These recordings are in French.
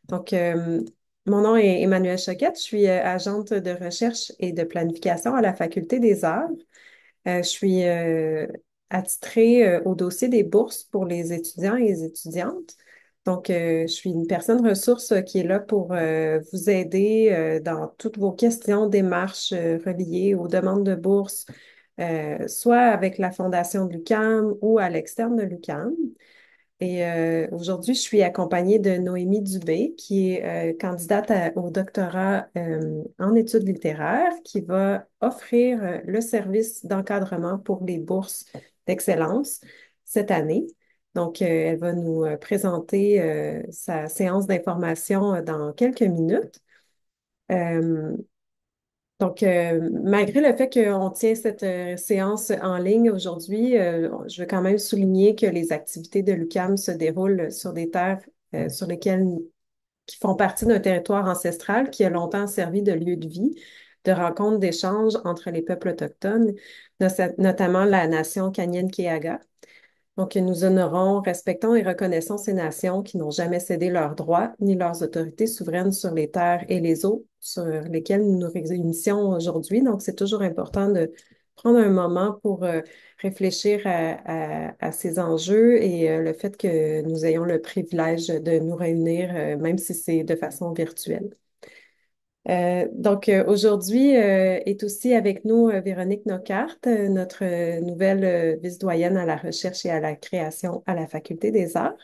Donc, mon nom est Emmanuelle Choquette. Je suis agente de recherche et de planification à la Faculté des Arts. Je suis attitrée au dossier des bourses pour les étudiants et les étudiantes. Donc, je suis une personne ressource qui est là pour vous aider dans toutes vos questions, démarches reliées aux demandes de bourse, soit avec la Fondation de l'UQAM ou à l'externe de l'UQAM. Et aujourd'hui, je suis accompagnée de Noémie Dubé, qui est candidate au doctorat en études littéraires, qui va offrir le service d'encadrement pour les bourses d'excellence cette année. Donc, elle va nous présenter sa séance d'information dans quelques minutes. Euh, donc, malgré le fait qu'on tient cette séance en ligne aujourd'hui, je veux quand même souligner que les activités de l'UQAM se déroulent sur des terres sur lesquelles qui font partie d'un territoire ancestral qui a longtemps servi de lieu de vie, de rencontre, d'échange entre les peuples autochtones, notamment la nation Kanien'kehá:ka. Donc, nous honorons, respectons et reconnaissons ces nations qui n'ont jamais cédé leurs droits ni leurs autorités souveraines sur les terres et les eaux sur lesquelles nous nous réunissions aujourd'hui. Donc, c'est toujours important de prendre un moment pour réfléchir à ces enjeux et le fait que nous ayons le privilège de nous réunir, même si c'est de façon virtuelle. Aujourd'hui est aussi avec nous Véronique Nocarte, notre nouvelle vice-doyenne à la recherche et à la création à la Faculté des Arts.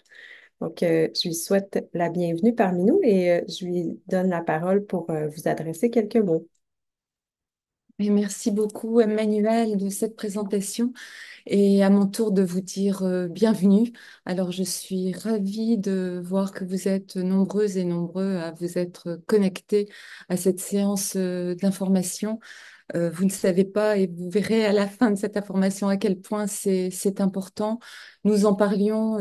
Donc, je lui souhaite la bienvenue parmi nous et je lui donne la parole pour vous adresser quelques mots. Et merci beaucoup, Emmanuel, de cette présentation et à mon tour de vous dire bienvenue. Alors, je suis ravie de voir que vous êtes nombreuses et nombreux à vous être connectés à cette séance d'information. Vous ne savez pas et vous verrez à la fin de cette information à quel point c'est important. Nous en parlions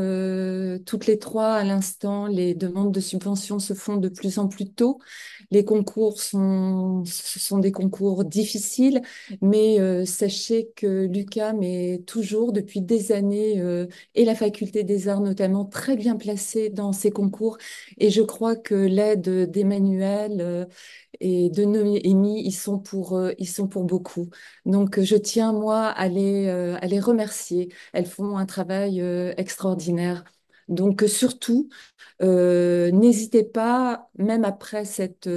toutes les trois à l'instant. Les demandes de subventions se font de plus en plus tôt. Les concours ce sont des concours difficiles, mais sachez que l'UQAM est toujours depuis des années et la Faculté des Arts notamment très bien placée dans ces concours. Et je crois que l'aide d'Emmanuel et de Noémie, ils sont pour beaucoup. Donc, je tiens, moi, à les remercier. Elles font un travail extraordinaire. Donc, surtout, n'hésitez pas, même après cette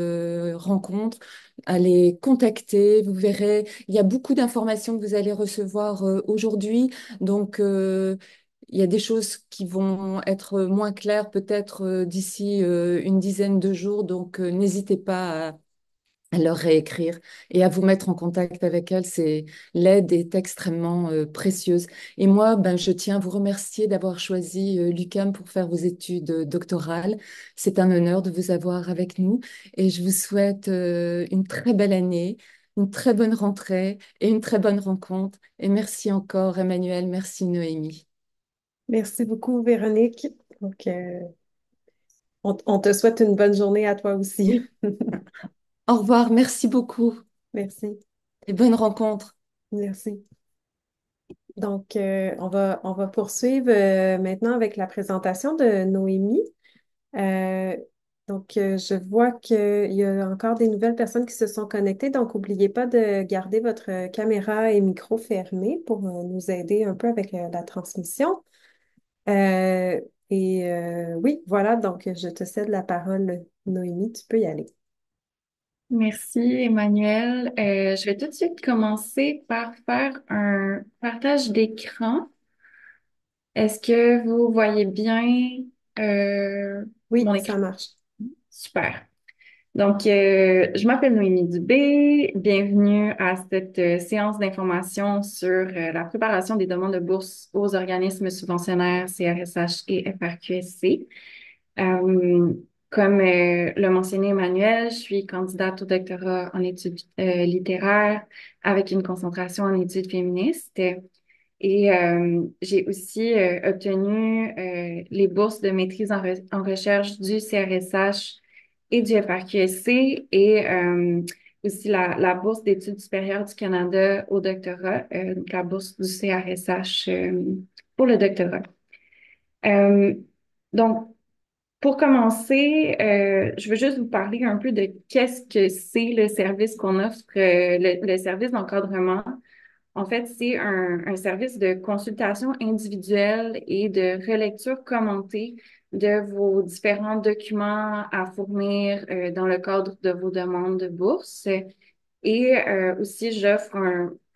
rencontre, à les contacter. Vous verrez, il y a beaucoup d'informations que vous allez recevoir aujourd'hui. Donc, il y a des choses qui vont être moins claires peut-être d'ici une dizaine de jours. Donc, n'hésitez pas à leur réécrire et à vous mettre en contact avec elles. L'aide est extrêmement précieuse. Et moi, ben, je tiens à vous remercier d'avoir choisi l'UQAM pour faire vos études doctorales. C'est un honneur de vous avoir avec nous et je vous souhaite une très belle année, une très bonne rentrée et une très bonne rencontre. Et merci encore, Emmanuel. Merci, Noémie. Merci beaucoup, Véronique. Donc, on te souhaite une bonne journée à toi aussi. Au revoir. Merci beaucoup Merci. et bonne rencontre. Merci. Donc, on va poursuivre maintenant avec la présentation de Noémie. Euh, je vois qu'il y a encore des nouvelles personnes qui se sont connectées. Donc, n'oubliez pas de garder votre caméra et micro fermés pour nous aider un peu avec la transmission. Euh, oui, voilà. Donc, je te cède la parole, Noémie. Tu peux y aller. Merci, Emmanuel. Je vais tout de suite commencer par faire un partage d'écran. Est-ce que vous voyez bien Oui, mon écran? ça marche. Super. Donc, je m'appelle Noémie Dubé. Bienvenue à cette séance d'information sur la préparation des demandes de bourse aux organismes subventionnaires CRSH et FRQSC. Euh, Comme l'a mentionné Emmanuel, je suis candidate au doctorat en études littéraires avec une concentration en études féministes. Et j'ai aussi obtenu les bourses de maîtrise en recherche du CRSH et du FRQSC et aussi la bourse d'études supérieures du Canada au doctorat, donc la bourse du CRSH pour le doctorat. Euh, donc, Pour commencer, je veux juste vous parler un peu de qu'est-ce que c'est le service qu'on offre, le service d'encadrement. En fait, c'est un service de consultation individuelle et de relecture commentée de vos différents documents à fournir dans le cadre de vos demandes de bourse. Et aussi, j'offre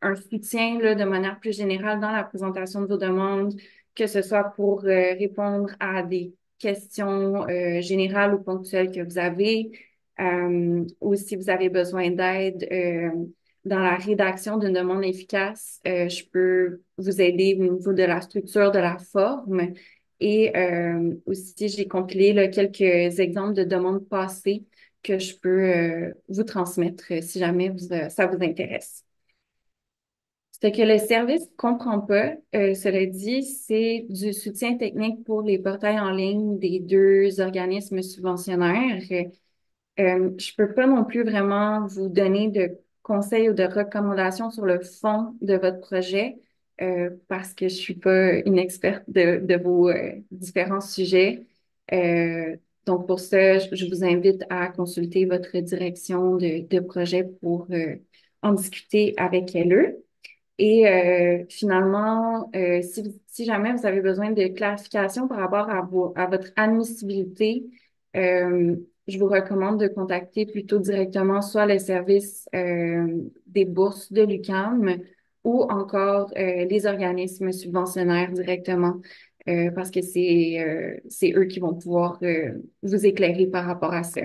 un soutien là, de manière plus générale dans la présentation de vos demandes, que ce soit pour répondre à des questions générales ou ponctuelles que vous avez, ou si vous avez besoin d'aide dans la rédaction d'une demande efficace, je peux vous aider au niveau de la structure, de la forme. Et aussi, j'ai compilé là, quelques exemples de demandes passées que je peux vous transmettre si jamais ça vous intéresse. Ce que le service comprend pas, cela dit, c'est du soutien technique pour les portails en ligne des deux organismes subventionnaires. Je peux pas non plus vraiment vous donner de conseils ou de recommandations sur le fond de votre projet parce que je suis pas une experte de vos différents sujets. Euh, donc pour ça, je vous invite à consulter votre direction de projet pour en discuter avec elle. Et finalement, si jamais vous avez besoin de clarification par rapport à votre admissibilité, euh, je vous recommande de contacter plutôt directement soit le service des bourses de l'UQAM ou encore les organismes subventionnaires directement, parce que c'est eux qui vont pouvoir vous éclairer par rapport à ça.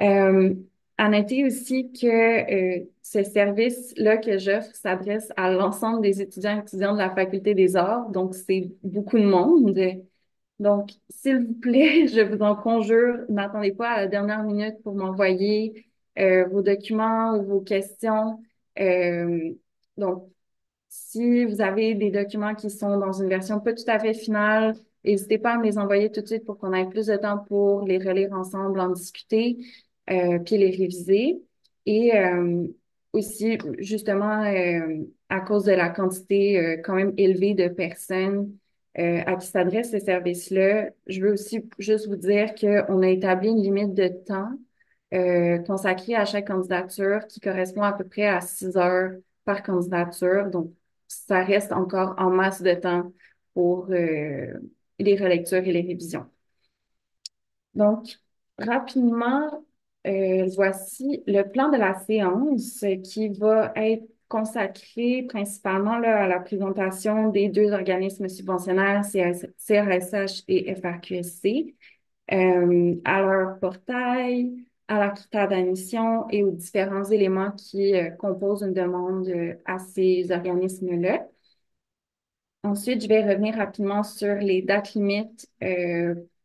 Euh, à noter aussi que ce service-là que j'offre s'adresse à l'ensemble des étudiants et étudiantes de la Faculté des Arts, donc c'est beaucoup de monde. Donc, s'il vous plaît, je vous en conjure, n'attendez pas à la dernière minute pour m'envoyer vos documents ou vos questions. Euh, donc, si vous avez des documents qui sont dans une version pas tout à fait finale, n'hésitez pas à me les envoyer tout de suite pour qu'on ait plus de temps pour les relire ensemble, en discuter, puis les réviser. Et aussi, justement, à cause de la quantité quand même élevée de personnes à qui s'adresse ce service-là, je veux aussi juste vous dire qu'on a établi une limite de temps consacrée à chaque candidature qui correspond à peu près à 6 heures par candidature. Donc, ça reste encore en masse de temps pour les relectures et les révisions. Donc, rapidement, voici le plan de la séance qui va être consacré principalement là, à la présentation des deux organismes subventionnaires, CRSH et FRQSC, à leur portail, à leur critère d'admission et aux différents éléments qui composent une demande à ces organismes-là. Ensuite, je vais revenir rapidement sur les dates limites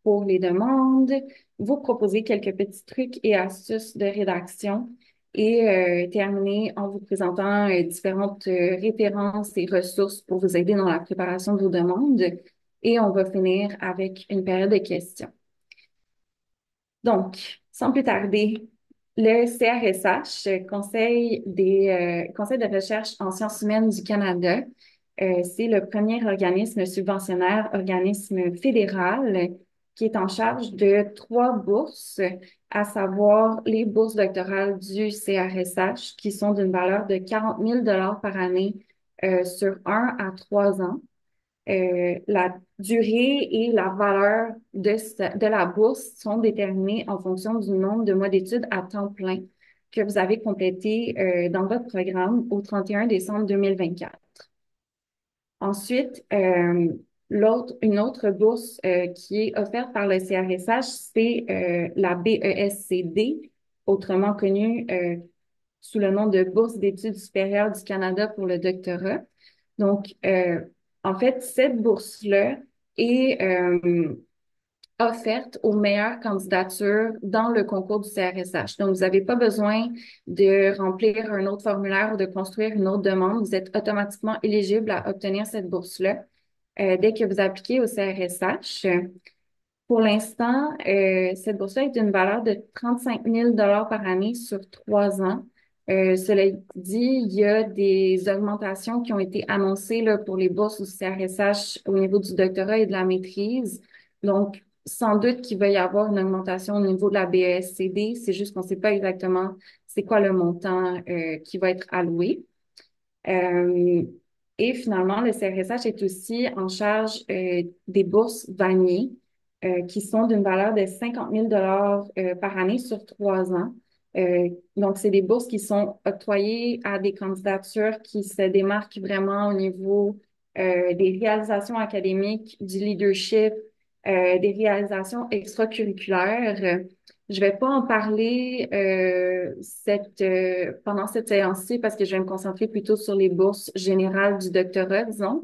pour les demandes, vous proposer quelques petits trucs et astuces de rédaction et terminer en vous présentant différentes références et ressources pour vous aider dans la préparation de vos demandes. Et on va finir avec une période de questions. Donc, sans plus tarder, le CRSH, Conseil de recherche en sciences humaines du Canada, c'est le premier organisme subventionnaire, organisme fédéral, qui est en charge de 3 bourses, à savoir les bourses doctorales du CRSH, qui sont d'une valeur de 40 000 par année sur 1 à 3 ans. La durée et la valeur de la bourse sont déterminées en fonction du nombre de mois d'études à temps plein que vous avez complété dans votre programme au 31 décembre 2024. Ensuite, une autre bourse qui est offerte par le CRSH, c'est la BESCD, autrement connue sous le nom de Bourse d'études supérieures du Canada pour le doctorat. Donc, en fait, cette bourse-là est offerte aux meilleures candidatures dans le concours du CRSH. Donc, vous n'avez pas besoin de remplir un autre formulaire ou de construire une autre demande. Vous êtes automatiquement éligible à obtenir cette bourse-là dès que vous appliquez au CRSH. Pour l'instant, cette bourse-là est d'une valeur de 35 000 par année sur 3 ans. Cela dit, il y a des augmentations qui ont été annoncées là, pour les bourses au CRSH au niveau du doctorat et de la maîtrise. Donc, sans doute qu'il va y avoir une augmentation au niveau de la BESCD. C'est juste qu'on ne sait pas exactement c'est quoi le montant qui va être alloué. Euh, et finalement, le CRSH est aussi en charge des bourses Vanier qui sont d'une valeur de 50 000 par année sur 3 ans. Donc, c'est des bourses qui sont octroyées à des candidatures qui se démarquent vraiment au niveau des réalisations académiques, du leadership, des réalisations extracurriculaires. Je vais pas en parler pendant cette séance-ci parce que je vais me concentrer plutôt sur les bourses générales du doctorat, disons.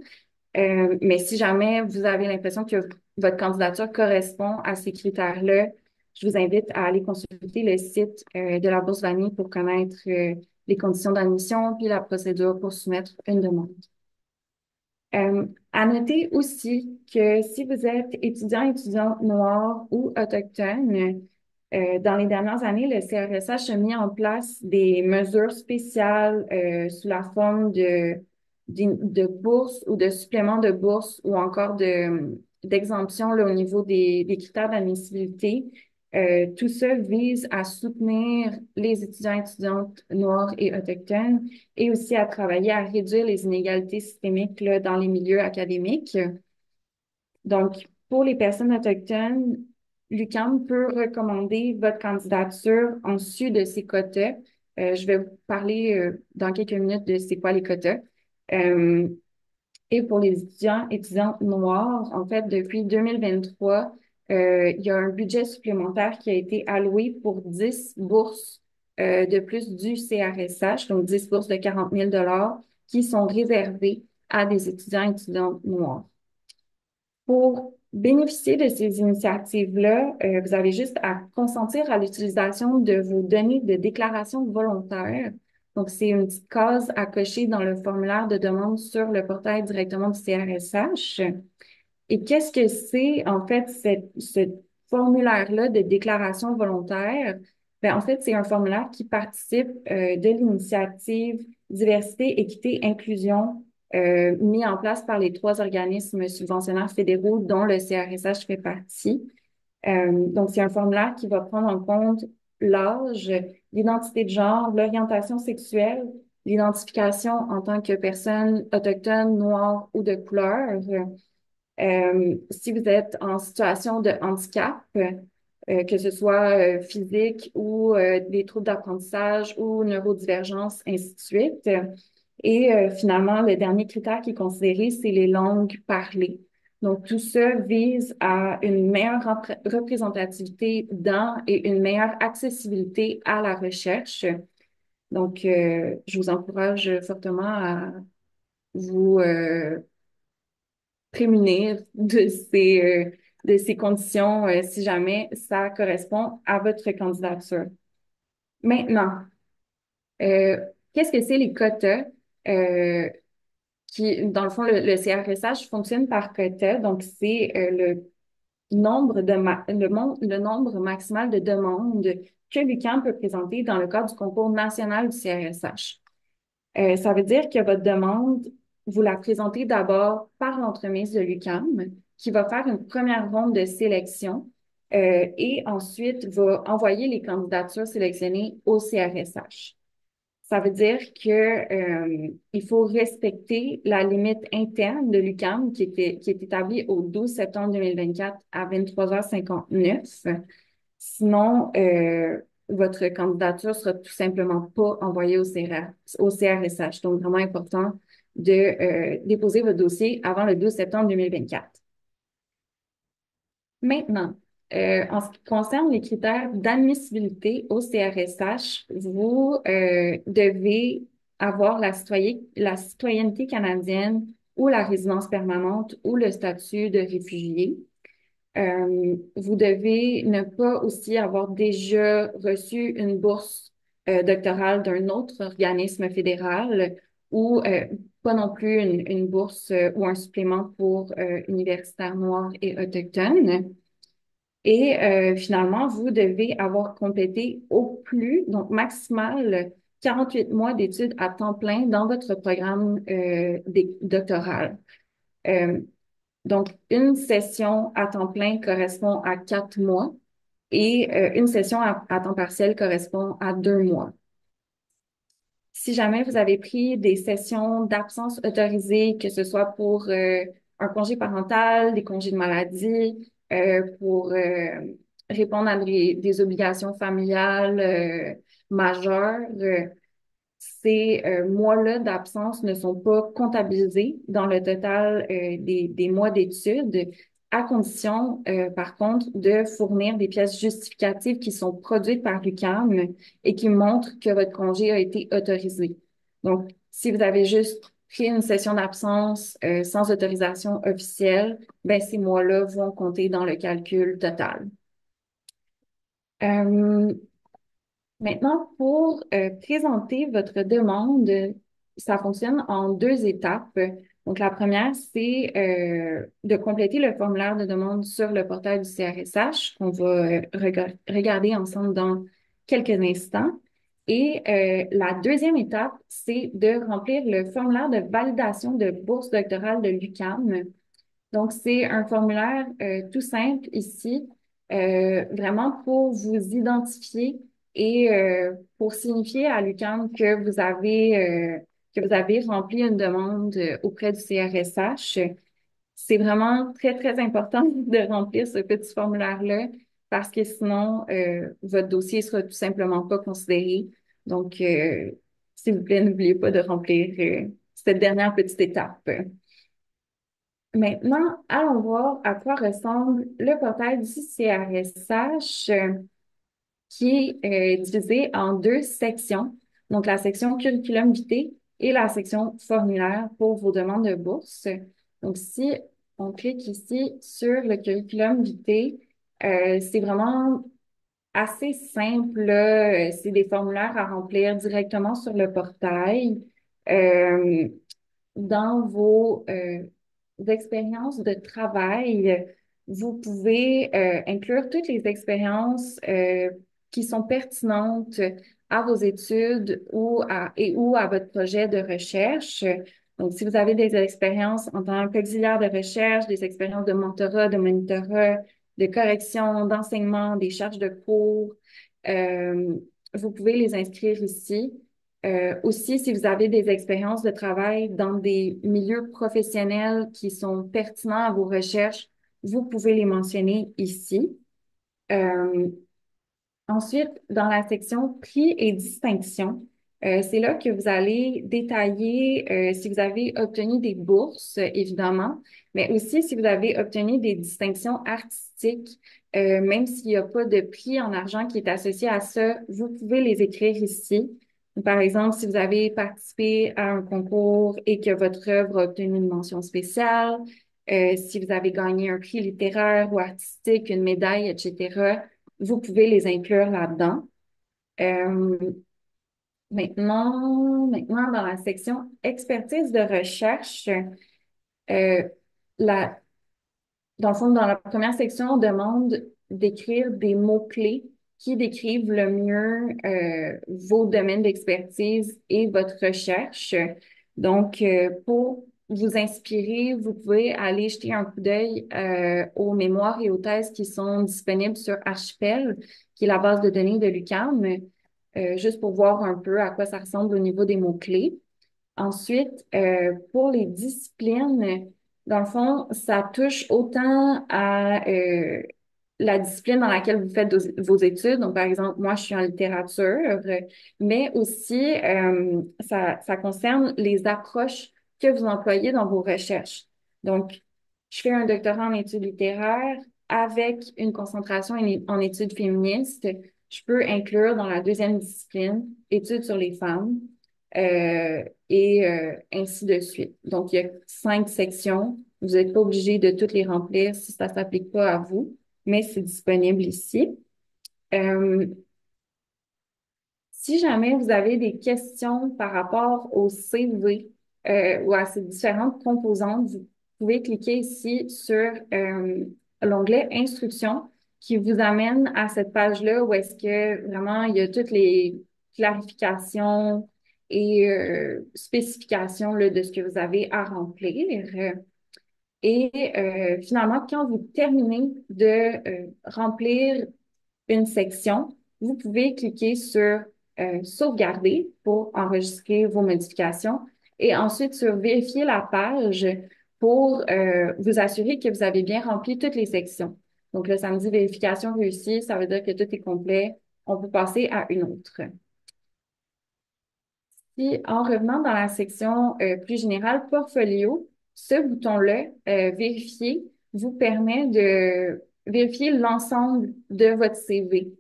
Mais si jamais vous avez l'impression que votre candidature correspond à ces critères-là, je vous invite à aller consulter le site de la Bourse Vanier pour connaître les conditions d'admission puis la procédure pour soumettre une demande. À noter aussi que si vous êtes étudiante noir ou autochtone, dans les dernières années, le CRSH a mis en place des mesures spéciales sous la forme de bourses ou de suppléments de bourses ou encore d'exemptions là, au niveau des critères d'admissibilité. Tout ça vise à soutenir les étudiants et étudiantes noirs et autochtones et aussi à travailler à réduire les inégalités systémiques là, dans les milieux académiques. Donc, pour les personnes autochtones, l'UQAM peut recommander votre candidature en sus de ces quotas. Je vais vous parler dans quelques minutes de c'est quoi les quotas. Euh, et pour les étudiants, étudiantes noirs, en fait, depuis 2023, il y a un budget supplémentaire qui a été alloué pour 10 bourses de plus du CRSH, donc 10 bourses de 40 000 qui sont réservées à des étudiants et étudiantes noirs. Pour bénéficier de ces initiatives-là, vous avez juste à consentir à l'utilisation de vos données de déclaration volontaire. Donc, c'est une petite case à cocher dans le formulaire de demande sur le portail directement du CRSH. Et qu'est-ce que c'est, en fait, ce formulaire-là de déclaration volontaire? Ben, en fait, c'est un formulaire qui participe de l'initiative Diversité, Équité, Inclusion mis en place par les 3 organismes subventionnaires fédéraux dont le CRSH fait partie. Donc, c'est un formulaire qui va prendre en compte l'âge, l'identité de genre, l'orientation sexuelle, l'identification en tant que personne autochtone, noire ou de couleur. Si vous êtes en situation de handicap, que ce soit physique ou des troubles d'apprentissage ou neurodivergence, ainsi de suite. Et finalement, le dernier critère qui est considéré, c'est les langues parlées. Donc, tout ça vise à une meilleure représentativité dans et une meilleure accessibilité à la recherche. Donc, je vous encourage fortement à vous prémunir de ces conditions si jamais ça correspond à votre candidature. Maintenant, euh, qu'est-ce que c'est les quotas? Dans le fond, le CRSH fonctionne par quota, donc c'est le nombre maximal de demandes que l'UQAM peut présenter dans le cadre du concours national du CRSH. Ça veut dire que votre demande, vous la présentez d'abord par l'entremise de l'UQAM, qui va faire une première ronde de sélection et ensuite va envoyer les candidatures sélectionnées au CRSH. Ça veut dire que il faut respecter la limite interne de l'UQAM qui est établie au 12 septembre 2024 à 23h59. Sinon, votre candidature sera tout simplement pas envoyée au CRSH. Donc, vraiment important de déposer votre dossier avant le 12 septembre 2024. Maintenant, en ce qui concerne les critères d'admissibilité au CRSH, vous devez avoir la citoyenneté canadienne ou la résidence permanente ou le statut de réfugié. Vous devez ne pas aussi avoir déjà reçu une bourse doctorale d'un autre organisme fédéral ou pas non plus une bourse ou un supplément pour universitaires noirs et autochtones. Et finalement, vous devez avoir complété au plus, donc maximal, 48 mois d'études à temps plein dans votre programme doctoral. Euh, Donc, une session à temps plein correspond à 4 mois et une session à temps partiel correspond à 2 mois. Si jamais vous avez pris des sessions d'absence autorisées, que ce soit pour un congé parental, des congés de maladie, pour répondre à des obligations familiales majeures, ces mois-là d'absence ne sont pas comptabilisés dans le total des mois d'études, à condition, par contre, de fournir des pièces justificatives qui sont produites par l'UQAM et qui montrent que votre congé a été autorisé. Donc, si vous avez juste pris une session d'absence sans autorisation officielle, ben ces mois-là vont compter dans le calcul total. Euh, Maintenant, pour présenter votre demande, ça fonctionne en 2 étapes. Donc, la première, c'est de compléter le formulaire de demande sur le portail du CRSH qu'on va regarder ensemble dans quelques instants. Et la deuxième étape, c'est de remplir le formulaire de validation de bourse doctorale de l'UQAM. Donc, c'est un formulaire tout simple ici, vraiment pour vous identifier et pour signifier à l'UQAM que vous avez rempli une demande auprès du CRSH. C'est vraiment très, très important de remplir ce petit formulaire-là parce que sinon, votre dossier sera tout simplement pas considéré. Donc, s'il vous plaît, n'oubliez pas de remplir cette dernière petite étape. Maintenant, allons voir à quoi ressemble le portail du CRSH qui est divisé en 2 sections. Donc, la section curriculum vitae et la section formulaire pour vos demandes de bourse. Donc, si on clique ici sur le curriculum vitae, c'est vraiment assez simple, là. C'est des formulaires à remplir directement sur le portail. Euh, dans vos expériences de travail, vous pouvez inclure toutes les expériences qui sont pertinentes à vos études ou à votre projet de recherche. Donc, si vous avez des expériences en tant qu'auxiliaire de recherche, des expériences de mentorat, de monitorat, de correction, d'enseignement, des charges de cours, euh, vous pouvez les inscrire ici. Aussi, si vous avez des expériences de travail dans des milieux professionnels qui sont pertinents à vos recherches, vous pouvez les mentionner ici. Euh, Ensuite, dans la section prix et distinction, c'est là que vous allez détailler si vous avez obtenu des bourses, évidemment, mais aussi si vous avez obtenu des distinctions artistiques, même s'il n'y a pas de prix en argent qui est associé à ça, vous pouvez les écrire ici. Par exemple, si vous avez participé à un concours et que votre œuvre a obtenu une mention spéciale, si vous avez gagné un prix littéraire ou artistique, une médaille, etc., vous pouvez les inclure là-dedans. Euh, maintenant, dans la section expertise de recherche, euh, la, dans le fond, dans la première section, on demande d'écrire des mots-clés qui décrivent le mieux vos domaines d'expertise et votre recherche. Donc, pour vous inspirer, vous pouvez aller jeter un coup d'œil aux mémoires et aux thèses qui sont disponibles sur Archipel, qui est la base de données de l'UQAM, juste pour voir un peu à quoi ça ressemble au niveau des mots-clés. Ensuite, pour les disciplines, dans le fond, ça touche autant à la discipline dans laquelle vous faites vos études. Donc, par exemple, moi, je suis en littérature, mais aussi, ça concerne les approches que vous employez dans vos recherches. Donc, je fais un doctorat en études littéraires avec une concentration en études féministes. Je peux inclure dans la deuxième discipline études sur les femmes et ainsi de suite. Donc, il y a 5 sections. Vous n'êtes pas obligé de toutes les remplir si ça ne s'applique pas à vous, mais c'est disponible ici. Euh, Si jamais vous avez des questions par rapport au CV ou à ces différentes composantes, vous pouvez cliquer ici sur l'onglet Instructions qui vous amène à cette page-là où est-ce que vraiment il y a toutes les clarifications et spécifications là, de ce que vous avez à remplir. Et finalement, quand vous terminez de remplir une section, vous pouvez cliquer sur sauvegarder pour enregistrer vos modifications et ensuite sur vérifier la page pour vous assurer que vous avez bien rempli toutes les sections. Donc là, ça me dit vérification réussie, ça veut dire que tout est complet. On peut passer à une autre. Puis, en revenant dans la section plus générale, portfolio, ce bouton-là, vérifier, vous permet de vérifier l'ensemble de votre CV,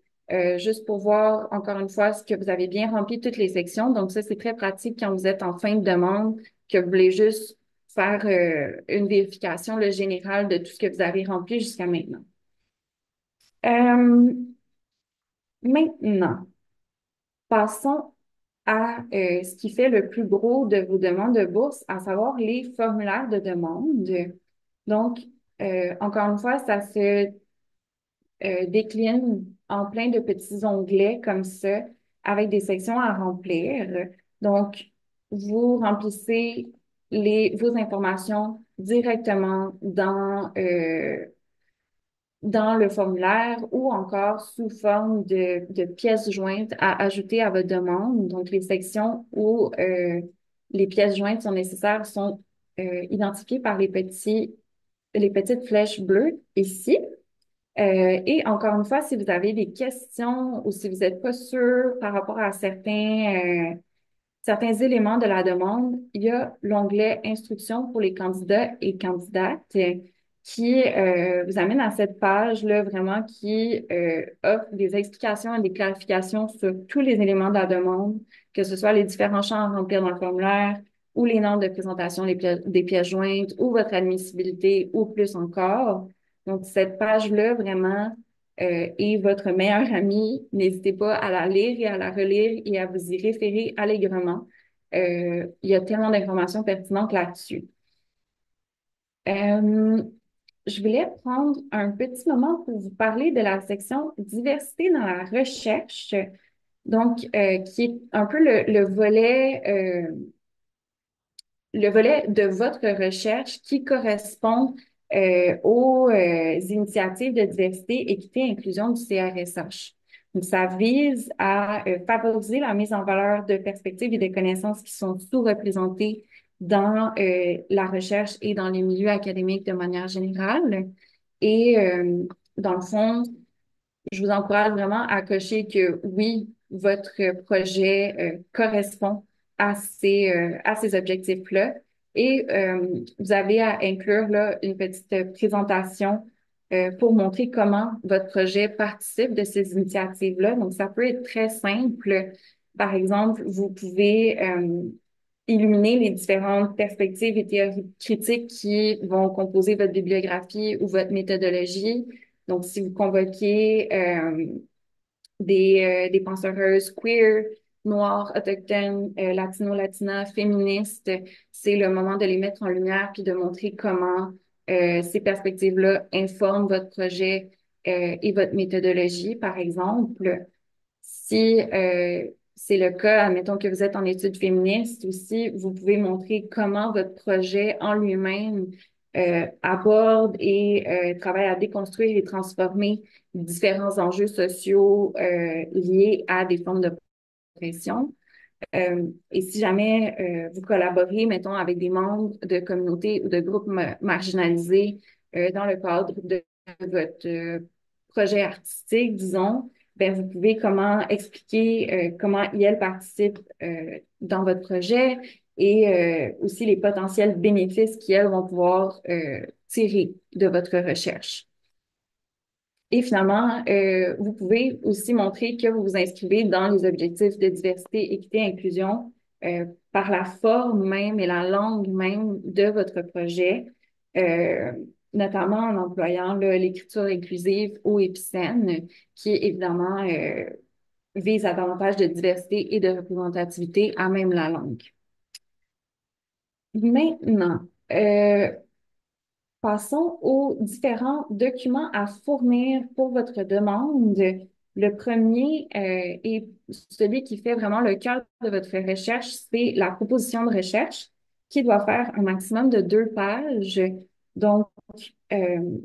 juste pour voir, encore une fois, ce que vous avez bien rempli toutes les sections. Donc, ça, c'est très pratique quand vous êtes en fin de demande, que vous voulez juste faire une vérification là, générale de tout ce que vous avez rempli jusqu'à maintenant. Euh, Maintenant, passons à ce qui fait le plus gros de vos demandes de bourse, à savoir les formulaires de demande. Donc, encore une fois, ça se décline en plein de petits onglets comme ça, avec des sections à remplir. Donc, vous remplissez vos informations directement dans le formulaire ou encore sous forme de pièces jointes à ajouter à votre demande. Donc, les sections où les pièces jointes sont nécessaires sont identifiées par les petites flèches bleues ici. Et encore une fois, si vous avez des questions ou si vous n'êtes pas sûr par rapport à certains éléments de la demande, il y a l'onglet Instructions pour les candidats et candidates qui vous amène à cette page-là vraiment qui offre des explications et des clarifications sur tous les éléments de la demande, que ce soit les différents champs à remplir dans le formulaire ou les normes de présentation des pièces jointes ou votre admissibilité ou plus encore. Donc, cette page-là, vraiment, est votre meilleur ami. N'hésitez pas à la lire et à la relire et à vous y référer allègrement. Il y a tellement d'informations pertinentes là-dessus. Euh, je voulais prendre un petit moment pour vous parler de la section diversité dans la recherche, donc qui est un peu le volet de votre recherche qui correspond aux initiatives de diversité, équité et inclusion du CRSH. Donc, ça vise à favoriser la mise en valeur de perspectives et de connaissances qui sont sous-représentées dans la recherche et dans les milieux académiques de manière générale. Et dans le fond, je vous encourage vraiment à cocher que oui, votre projet correspond à ces objectifs-là. Et vous avez à inclure là, une petite présentation pour montrer comment votre projet participe de ces initiatives-là. Donc, ça peut être très simple. Par exemple, vous pouvez illuminer les différentes perspectives et théories critiques qui vont composer votre bibliographie ou votre méthodologie. Donc, si vous convoquez des penseuses queer, noires, autochtones, latino-latina, féministes, c'est le moment de les mettre en lumière puis de montrer comment ces perspectives-là informent votre projet et votre méthodologie, par exemple. Si c'est le cas, admettons que vous êtes en études féministes aussi, vous pouvez montrer comment votre projet en lui-même aborde et travaille à déconstruire et transformer différents enjeux sociaux liés à des formes d'oppression. Et si jamais vous collaborez, mettons, avec des membres de communautés ou de groupes marginalisés dans le cadre de votre projet artistique, disons, ben vous pouvez comment expliquer comment IEL participe dans votre projet et aussi les potentiels bénéfices qu'IEL vont pouvoir tirer de votre recherche. Et finalement, vous pouvez aussi montrer que vous vous inscrivez dans les objectifs de diversité, équité et inclusion par la forme même et la langue même de votre projet, euh, notamment en employant l'écriture inclusive ou épicène, qui évidemment vise à davantage de diversité et de représentativité à même la langue. Maintenant, passons aux différents documents à fournir pour votre demande. Le premier est celui qui fait vraiment le cœur de votre recherche, c'est la proposition de recherche qui doit faire un maximum de 2 pages. Donc, euh,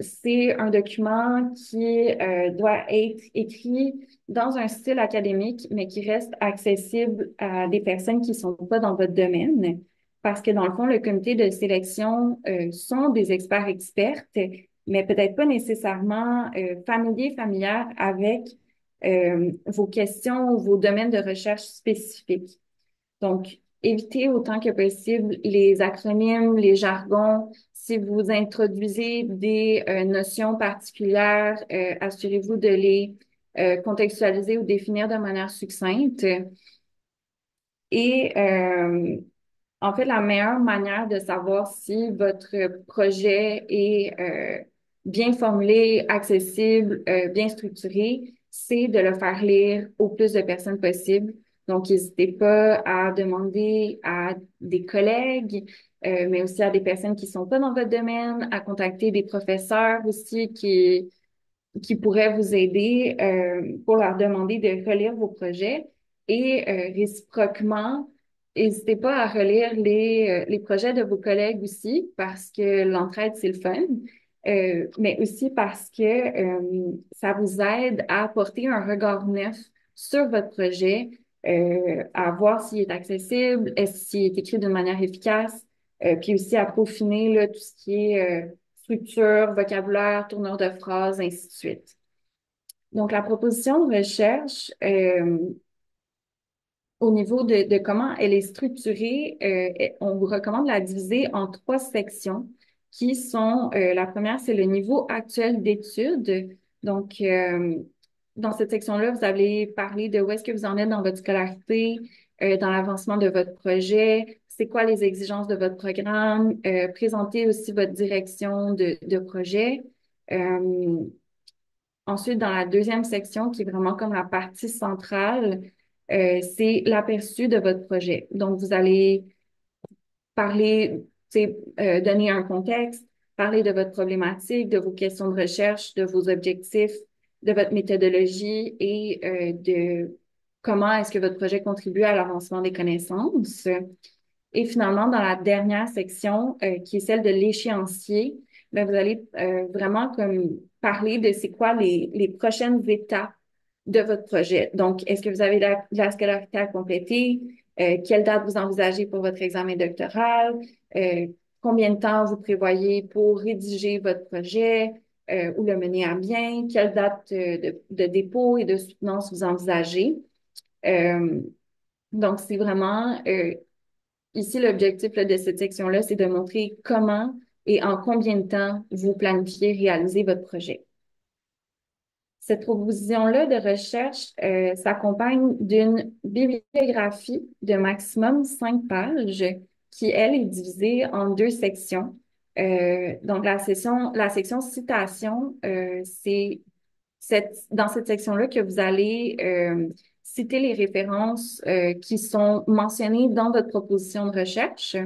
c'est un document qui doit être écrit dans un style académique, mais qui reste accessible à des personnes qui sont pas dans votre domaine. Parce que dans le fond, le comité de sélection sont des experts-expertes, mais peut-être pas nécessairement familières avec vos questions ou vos domaines de recherche spécifiques. Donc, évitez autant que possible les acronymes, les jargons. Si vous introduisez des notions particulières, assurez-vous de les contextualiser ou définir de manière succincte. Et en fait, la meilleure manière de savoir si votre projet est bien formulé, accessible, bien structuré, c'est de le faire lire au plus de personnes possible. Donc, n'hésitez pas à demander à des collègues, mais aussi à des personnes qui sont pas dans votre domaine, à contacter des professeurs aussi qui pourraient vous aider pour leur demander de relire vos projets et réciproquement, n'hésitez pas à relire les projets de vos collègues aussi parce que l'entraide, c'est le fun, mais aussi parce que ça vous aide à apporter un regard neuf sur votre projet, à voir s'il est accessible, s'il est écrit d'une manière efficace, puis aussi à peaufiner là, tout ce qui est structure, vocabulaire, tournure de phrases, ainsi de suite. Donc, la proposition de recherche, au niveau de comment elle est structurée, on vous recommande de la diviser en trois sections qui sont, la première, c'est le niveau actuel d'études. Donc, dans cette section-là, vous allez parler de où est-ce que vous en êtes dans votre scolarité, dans l'avancement de votre projet, c'est quoi les exigences de votre programme, présenter aussi votre direction de projet. Euh, Ensuite, dans la deuxième section, qui est vraiment comme la partie centrale, c'est l'aperçu de votre projet. Donc, vous allez parler, tu sais, donner un contexte, parler de votre problématique, de vos questions de recherche, de vos objectifs, de votre méthodologie et de comment est-ce que votre projet contribue à l'avancement des connaissances. Et finalement, dans la dernière section, qui est celle de l'échéancier, ben, vous allez vraiment comme parler de c'est quoi les prochaines étapes de votre projet. Donc, est-ce que vous avez la scolarité à compléter? Quelle date vous envisagez pour votre examen doctoral? Euh, Combien de temps vous prévoyez pour rédiger votre projet ou le mener à bien? Quelle date de dépôt et de soutenance vous envisagez? Euh, donc, c'est vraiment ici, l'objectif là, de cette section-là, c'est de montrer comment et en combien de temps vous planifiez réaliser votre projet. Cette proposition-là de recherche s'accompagne d'une bibliographie de maximum 5 pages qui, elle, est divisée en deux sections. Donc, la section citation, c'est dans cette section-là que vous allez citer les références qui sont mentionnées dans votre proposition de recherche.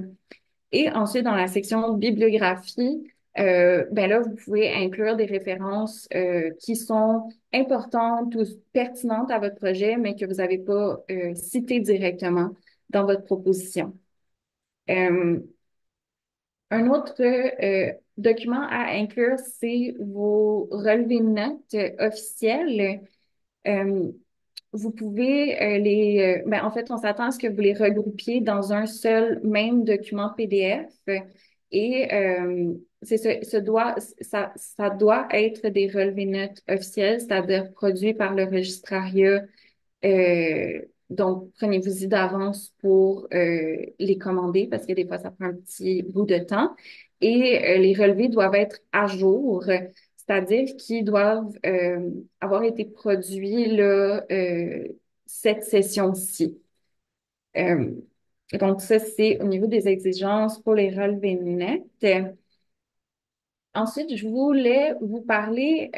Et ensuite, dans la section bibliographie, ben là, vous pouvez inclure des références qui sont importantes ou pertinentes à votre projet, mais que vous n'avez pas citées directement dans votre proposition. Euh, un autre document à inclure, c'est vos relevés de notes officiels. Euh, Vous pouvez ben, en fait, on s'attend à ce que vous les regroupiez dans un seul même document PDF et ça doit être des relevés de notes officiels, c'est-à-dire produits par le registrariat. Donc, prenez-vous-y d'avance pour les commander parce que des fois, ça prend un petit bout de temps. Et les relevés doivent être à jour, c'est-à-dire qu'ils doivent avoir été produits là, cette session-ci. Euh, donc, ça, c'est au niveau des exigences pour les relevés nets. Ensuite, je voulais vous parler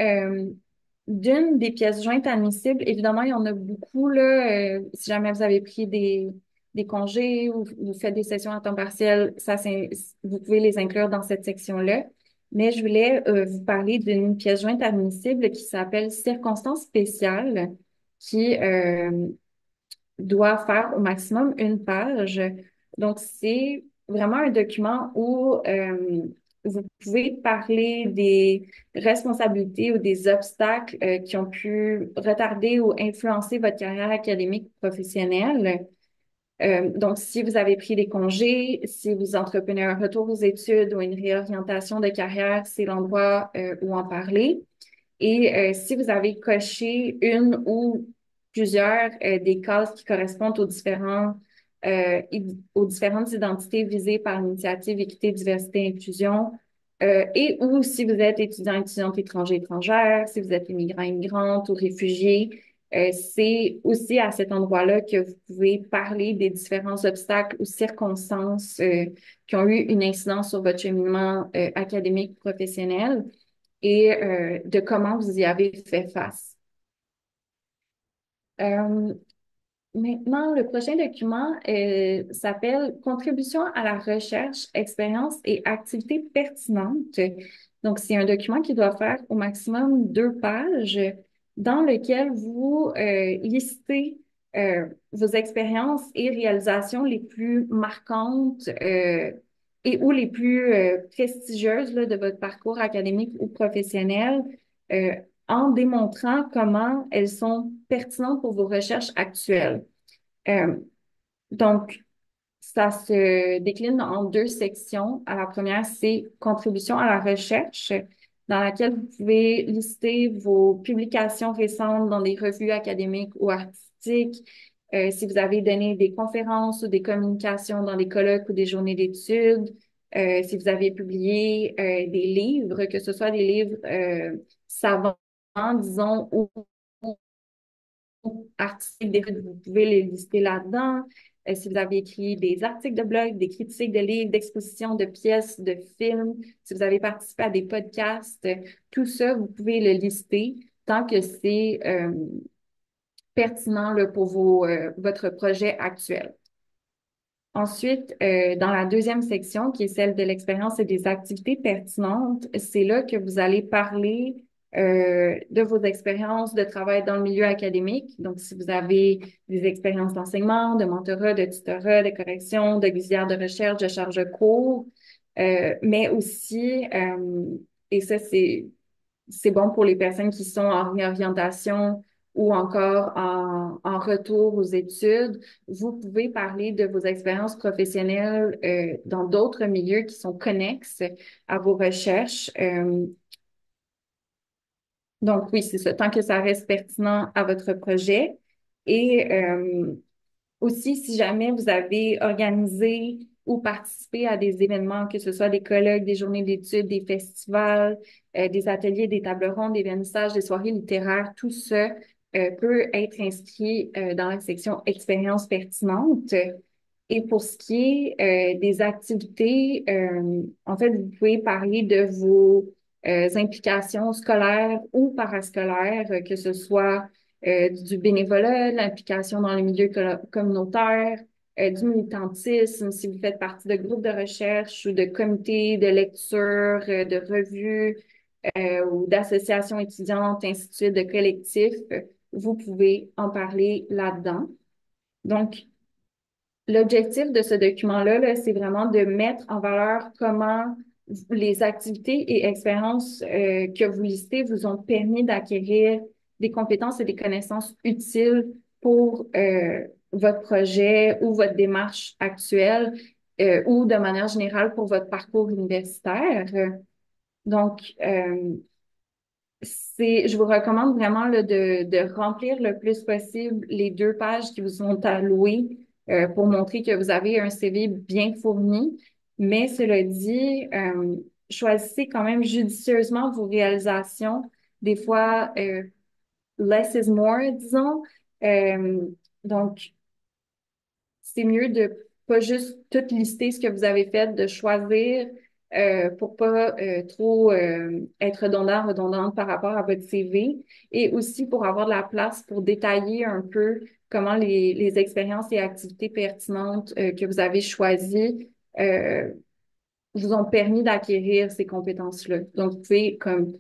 d'une des pièces jointes admissibles. Évidemment, il y en a beaucoup, là. Si jamais vous avez pris des congés ou vous faites des sessions à temps partiel, vous pouvez les inclure dans cette section-là. Mais je voulais vous parler d'une pièce jointe admissible qui s'appelle Circonstances spéciales, qui doit faire au maximum 1 page. Donc, c'est vraiment un document où vous pouvez parler des responsabilités ou des obstacles qui ont pu retarder ou influencer votre carrière académique ou professionnelle. Donc, si vous avez pris des congés, si vous entreprenez un retour aux études ou une réorientation de carrière, c'est l'endroit où en parler. Et si vous avez coché une ou plusieurs des cases qui correspondent aux différentes identités visées par l'initiative Équité, Diversité, Inclusion, et ou si vous êtes étudiant, étudiante étranger, étrangère, si vous êtes immigrant, immigrante ou réfugié, c'est aussi à cet endroit-là que vous pouvez parler des différents obstacles ou circonstances qui ont eu une incidence sur votre cheminement académique, professionnel et de comment vous y avez fait face. Euh, Maintenant, le prochain document s'appelle Contribution à la recherche, expérience et activités pertinentes. Donc, c'est un document qui doit faire au maximum 2 pages dans lequel vous listez vos expériences et réalisations les plus marquantes et ou les plus prestigieuses là, de votre parcours académique ou professionnel. Euh, en démontrant comment elles sont pertinentes pour vos recherches actuelles. Euh, donc, ça se décline en 2 sections. À la première, c'est contribution à la recherche, dans laquelle vous pouvez lister vos publications récentes dans des revues académiques ou artistiques, si vous avez donné des conférences ou des communications dans des colloques ou des journées d'études, si vous avez publié des livres, que ce soit des livres savants, disons, ou articles d'études, vous pouvez les lister là-dedans. Si vous avez écrit des articles de blog, des critiques de livres, d'expositions, de pièces, de films, si vous avez participé à des podcasts, tout ça, vous pouvez le lister tant que c'est pertinent là, pour votre projet actuel. Ensuite, dans la deuxième section, qui est celle de l'expérience et des activités pertinentes, c'est là que vous allez parler de vos expériences de travail dans le milieu académique. Donc, si vous avez des expériences d'enseignement, de mentorat, de tutorat, de correction, de guisière de recherche, de charge de cours, mais aussi, et ça, c'est bon pour les personnes qui sont en réorientation ou encore en retour aux études. Vous pouvez parler de vos expériences professionnelles dans d'autres milieux qui sont connexes à vos recherches. Donc oui, c'est ça, tant que ça reste pertinent à votre projet. Et aussi, si jamais vous avez organisé ou participé à des événements, que ce soit des colloques, des journées d'études, des festivals, des ateliers, des tables rondes, des vernissages, des soirées littéraires, tout ça peut être inscrit dans la section expériences pertinentes. Et pour ce qui est des activités, en fait, vous pouvez parler de vos implications scolaires ou parascolaires, que ce soit du bénévolat, de l'implication dans les milieux communautaires, du militantisme, si vous faites partie de groupes de recherche ou de comités de lecture, de revues ou d'associations étudiantes, ainsi de suite, de collectifs, vous pouvez en parler là-dedans. Donc, l'objectif de ce document-là, là, c'est vraiment de mettre en valeur comment les activités et expériences que vous listez vous ont permis d'acquérir des compétences et des connaissances utiles pour votre projet ou votre démarche actuelle ou de manière générale pour votre parcours universitaire. Donc, je vous recommande vraiment là, de remplir le plus possible les 2 pages qui vous sont allouées pour montrer que vous avez un CV bien fourni. Mais cela dit, choisissez quand même judicieusement vos réalisations. Des fois, less is more, disons. Euh, donc, c'est mieux de pas juste tout lister ce que vous avez fait, de choisir pour pas trop être redondante par rapport à votre CV et aussi pour avoir de la place pour détailler un peu comment les expériences et activités pertinentes que vous avez choisies euh, vous ont permis d'acquérir ces compétences-là. Donc, vous pouvez comme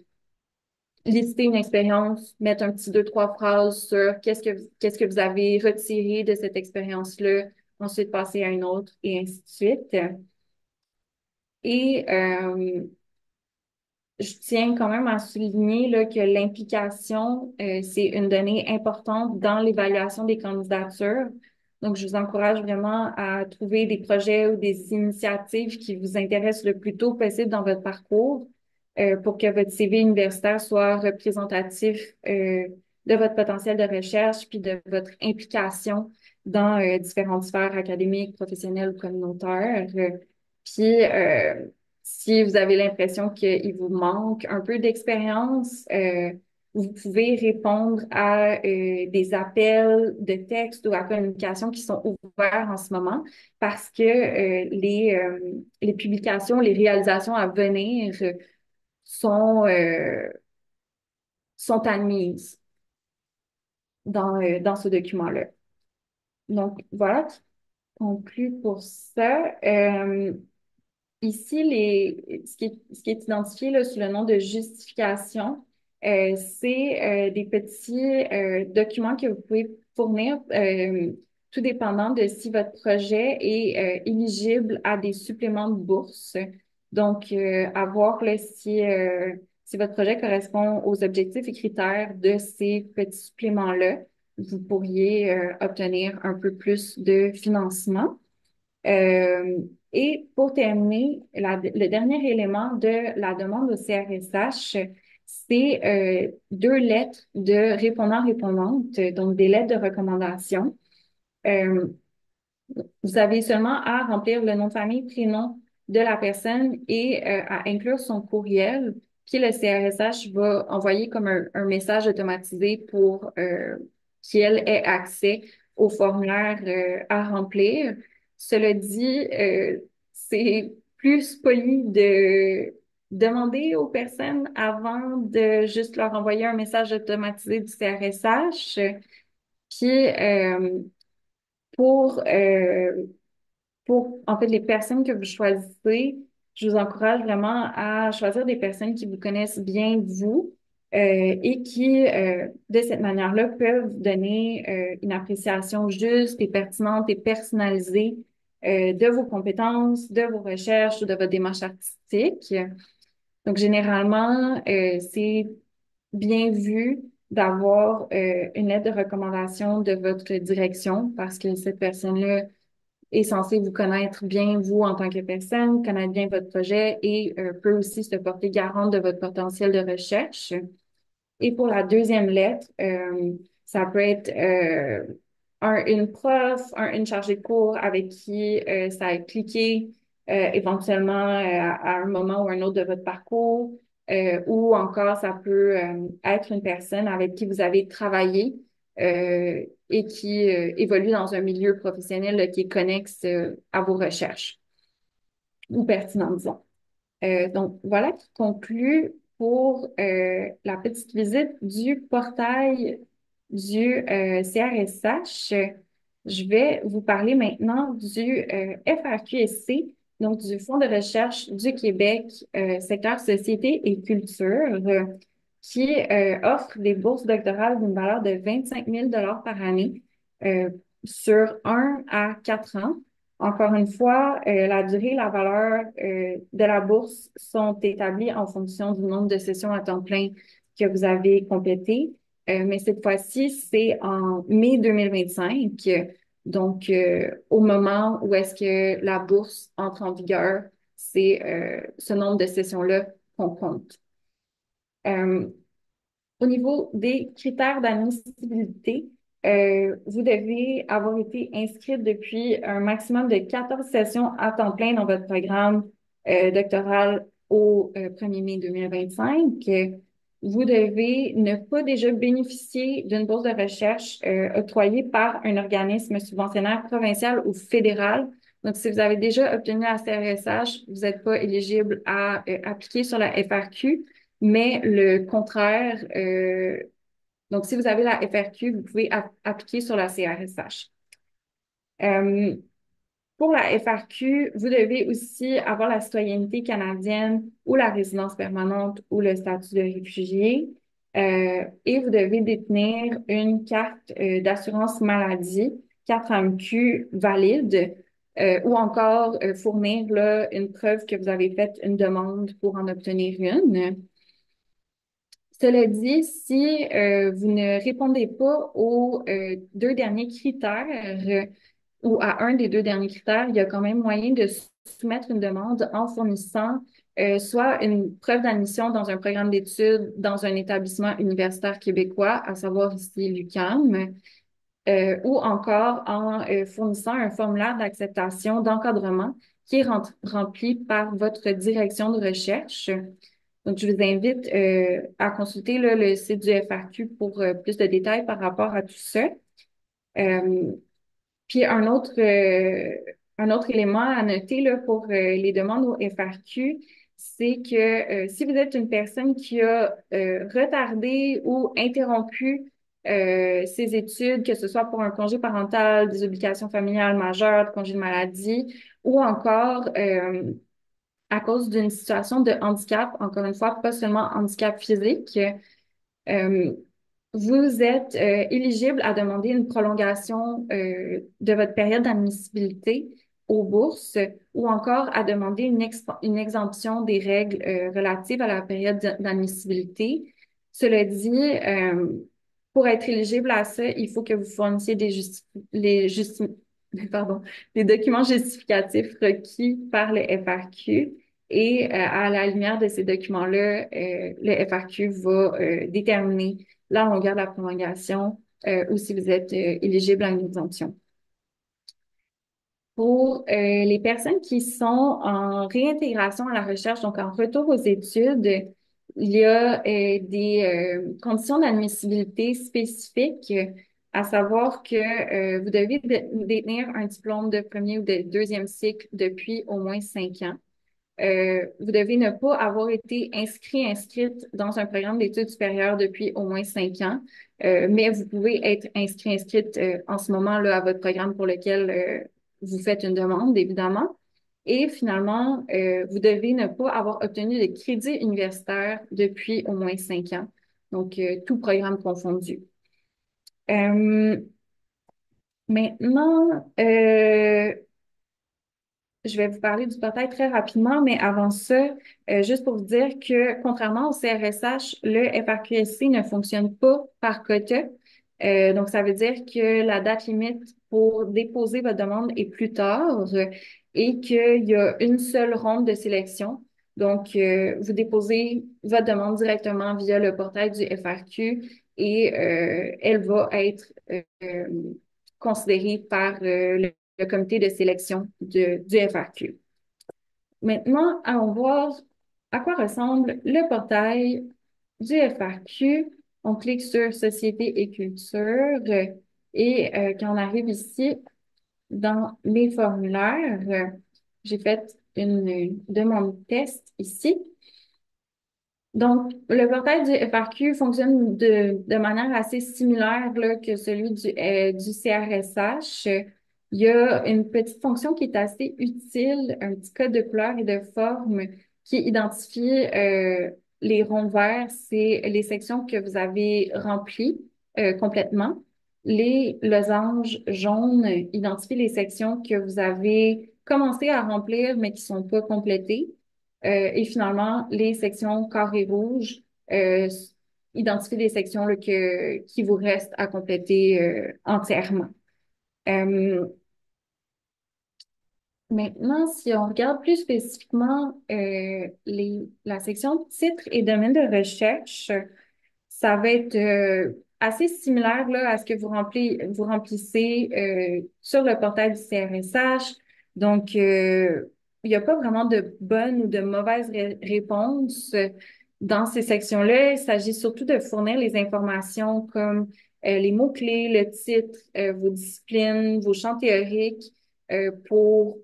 lister une expérience, mettre un petit 2, 3 phrases sur qu'est-ce que vous avez retiré de cette expérience-là, ensuite passer à une autre et ainsi de suite. Et je tiens quand même à souligner là, que l'implication, c'est une donnée importante dans l'évaluation des candidatures. Donc, je vous encourage vraiment à trouver des projets ou des initiatives qui vous intéressent le plus tôt possible dans votre parcours pour que votre CV universitaire soit représentatif de votre potentiel de recherche puis de votre implication dans différentes sphères académiques, professionnelles ou communautaires. Puis, si vous avez l'impression qu'il vous manque un peu d'expérience, vous pouvez répondre à des appels de texte ou à communication qui sont ouverts en ce moment parce que les publications, les réalisations à venir sont, sont admises dans ce document-là. Donc, voilà qui conclut pour ça. Ici, ce qui est identifié là, sous le nom de justification, c'est des petits documents que vous pouvez fournir, tout dépendant de si votre projet est éligible à des suppléments de bourse. Donc, à voir là, si votre projet correspond aux objectifs et critères de ces petits suppléments-là, vous pourriez obtenir un peu plus de financement. Euh, et pour terminer, le dernier élément de la demande au CRSH, c'est deux lettres de répondant-répondante, donc des lettres de recommandation. Euh, Vous avez seulement à remplir le nom de famille, prénom de la personne et à inclure son courriel, puis le CRSH va envoyer comme un message automatisé pour qu'elle ait accès au formulaire à remplir. Cela dit, c'est plus poli de demander aux personnes avant de juste leur envoyer un message automatisé du CRSH. Puis pour en fait les personnes que vous choisissez, je vous encourage vraiment à choisir des personnes qui vous connaissent bien vous et qui, de cette manière-là, peuvent donner une appréciation juste et pertinente et personnalisée de vos compétences, de vos recherches ou de votre démarche artistique. Donc, généralement, c'est bien vu d'avoir une lettre de recommandation de votre direction parce que cette personne-là est censé vous connaître bien, vous, en tant que personne, connaître bien votre projet et peut aussi se porter garante de votre potentiel de recherche. Et pour la deuxième lettre, ça peut être une prof, une chargée de cours avec qui ça a cliqué éventuellement à un moment ou un autre de votre parcours, ou encore ça peut être une personne avec qui vous avez travaillé et qui évolue dans un milieu professionnel là, qui est connexe à vos recherches ou pertinent, disons. Donc, voilà qui conclut pour la petite visite du portail du CRSH. Je vais vous parler maintenant du FRQSC, donc du Fonds de recherche du Québec, secteur société et culture, qui offre des bourses doctorales d'une valeur de 25 000 par année sur 1 à 4 ans. Encore une fois, la durée et la valeur de la bourse sont établies en fonction du nombre de sessions à temps plein que vous avez complétées. Mais cette fois-ci, c'est en mai 2025. Donc, au moment où est-ce que la bourse entre en vigueur, c'est ce nombre de sessions-là qu'on compte. Euh, Au niveau des critères d'admissibilité, vous devez avoir été inscrite depuis un maximum de 14 sessions à temps plein dans votre programme doctoral au 1er mai 2025. Vous devez ne pas déjà bénéficier d'une bourse de recherche octroyée par un organisme subventionnaire provincial ou fédéral. Donc, si vous avez déjà obtenu la CRSH, vous n'êtes pas éligible à appliquer sur la FRQ. Mais le contraire, donc si vous avez la FRQ, vous pouvez appliquer sur la CRSH. Euh, pour la FRQ, vous devez aussi avoir la citoyenneté canadienne ou la résidence permanente ou le statut de réfugié. Et vous devez détenir une carte d'assurance maladie, carte AMQ valide. ou encore fournir là, une preuve que vous avez fait une demande pour en obtenir une. Cela dit, si vous ne répondez pas aux deux derniers critères ou à un des deux derniers critères, il y a quand même moyen de soumettre une demande en fournissant soit une preuve d'admission dans un programme d'études dans un établissement universitaire québécois, à savoir ici l'UQAM, ou encore en fournissant un formulaire d'acceptation d'encadrement qui est rempli par votre direction de recherche. Donc, je vous invite à consulter là, le site du FRQ pour plus de détails par rapport à tout ça. Euh, Puis un autre élément à noter là, pour les demandes au FRQ, c'est que si vous êtes une personne qui a retardé ou interrompu ses études, que ce soit pour un congé parental, des obligations familiales majeures, congé de maladie, ou encore à cause d'une situation de handicap, encore une fois, pas seulement handicap physique, euh, vous êtes éligible à demander une prolongation de votre période d'admissibilité aux bourses ou encore à demander une exemption des règles relatives à la période d'admissibilité. Cela dit, pour être éligible à ça, il faut que vous fournissiez pardon, les documents justificatifs requis par le FRQ. Et à la lumière de ces documents-là, le FRQ va déterminer la longueur de la prolongation ou si vous êtes éligible à une exemption. Pour les personnes qui sont en réintégration à la recherche, donc en retour aux études, il y a des conditions d'admissibilité spécifiques, à savoir que vous devez détenir un diplôme de premier ou de deuxième cycle depuis au moins 5 ans. Vous devez ne pas avoir été inscrite dans un programme d'études supérieures depuis au moins 5 ans, mais vous pouvez être inscrite en ce moment-là à votre programme pour lequel vous faites une demande, évidemment. Et finalement, vous devez ne pas avoir obtenu de crédit universitaire depuis au moins 5 ans. Donc, tout programme confondu. Euh, Maintenant, je vais vous parler du portail très rapidement, mais avant ça, juste pour vous dire que contrairement au CRSH, le FRQSC ne fonctionne pas par quota. Donc, ça veut dire que la date limite pour déposer votre demande est plus tard et qu'il y a une seule ronde de sélection. Donc, vous déposez votre demande directement via le portail du FRQ et elle va être considérée par le comité de sélection du FRQ. Maintenant, allons voir à quoi ressemble le portail du FRQ. On clique sur Société et culture et quand on arrive ici dans les formulaires, j'ai fait une demande test ici. Donc, le portail du FRQ fonctionne de manière assez similaire là, que celui du CRSH. Il y a une petite fonction qui est assez utile, un petit code de couleur et de forme qui identifie les ronds verts, c'est les sections que vous avez remplies complètement. Les losanges jaunes identifient les sections que vous avez commencé à remplir mais qui sont pas complétées. Et finalement, les sections carrés rouges identifient les sections là, qui vous restent à compléter entièrement. Euh, Maintenant, si on regarde plus spécifiquement la section titres et domaines de recherche, ça va être assez similaire là, à ce que vous remplissez sur le portail du CRSH. Donc, il n'y a pas vraiment de bonnes ou de mauvaises réponses dans ces sections-là. Il s'agit surtout de fournir les informations comme les mots-clés, le titre, vos disciplines, vos champs théoriques pour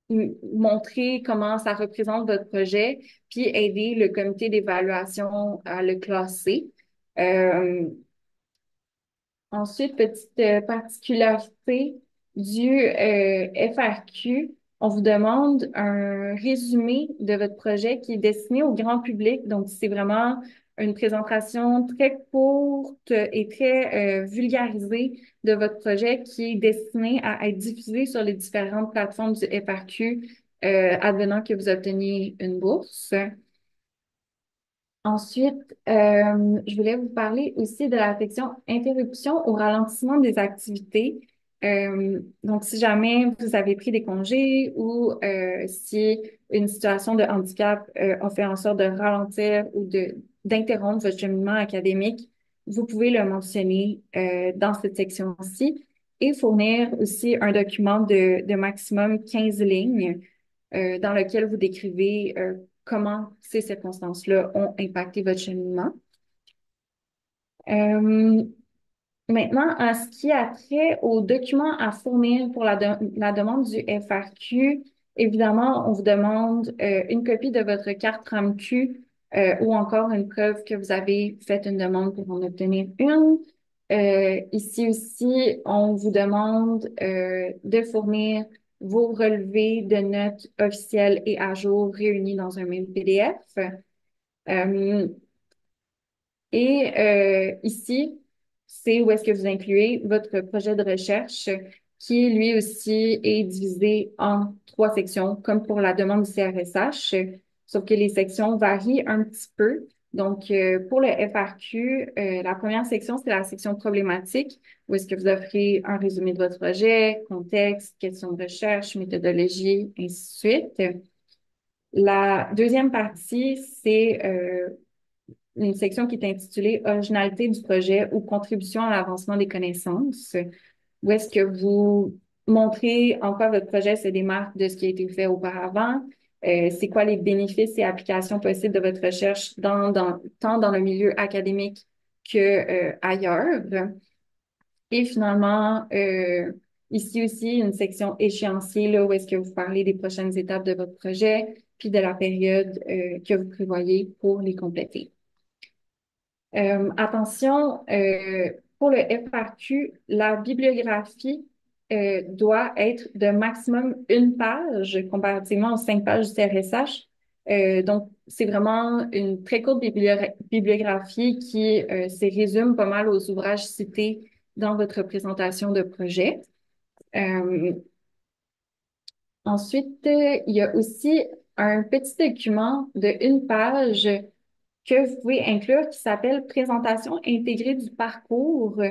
montrer comment ça représente votre projet, puis aider le comité d'évaluation à le classer. Euh, Ensuite, petite particularité du FRQ, on vous demande un résumé de votre projet qui est destiné au grand public. Donc, c'est vraiment une présentation très courte et très vulgarisée de votre projet qui est destiné à être diffusé sur les différentes plateformes du FRQ, advenant que vous obteniez une bourse. Ensuite, je voulais vous parler aussi de la section interruption ou ralentissement des activités. Donc, si jamais vous avez pris des congés ou si une situation de handicap a fait en sorte de ralentir ou d'interrompre votre cheminement académique, vous pouvez le mentionner dans cette section-ci et fournir aussi un document de maximum 15 lignes dans lequel vous décrivez comment ces circonstances-là ont impacté votre cheminement. Euh, Maintenant, en ce qui a trait aux documents à fournir pour la demande du FRQ, évidemment, on vous demande une copie de votre carte RAMQ ou encore une preuve que vous avez fait une demande pour en obtenir une. Ici aussi, on vous demande de fournir vos relevés de notes officiels et à jour réunis dans un même PDF. Euh, Ici, c'est où est-ce que vous incluez votre projet de recherche qui, lui aussi, est divisé en 3 sections, comme pour la demande du CRSH, sauf que les sections varient un petit peu. Donc, pour le FRQ, la première section, c'est la section problématique, où est-ce que vous offrez un résumé de votre projet, contexte, questions de recherche, méthodologie, ainsi de suite. La deuxième partie, c'est une section qui est intitulée Originalité du projet ou contribution à l'avancement des connaissances, où est-ce que vous montrez en quoi votre projet se démarque de ce qui a été fait auparavant, c'est quoi les bénéfices et applications possibles de votre recherche tant dans le milieu académique que ailleurs. Et finalement, ici aussi, une section échéancier, là, où est-ce que vous parlez des prochaines étapes de votre projet, puis de la période que vous prévoyez pour les compléter. Attention, pour le FRQ, la bibliographie doit être de maximum 1 page comparativement aux 5 pages du CRSH. Donc, c'est vraiment une très courte bibliographie qui se résume pas mal aux ouvrages cités dans votre présentation de projet. Euh, Ensuite, il y a aussi un petit document de 1 page que vous pouvez inclure qui s'appelle Présentation intégrée du parcours.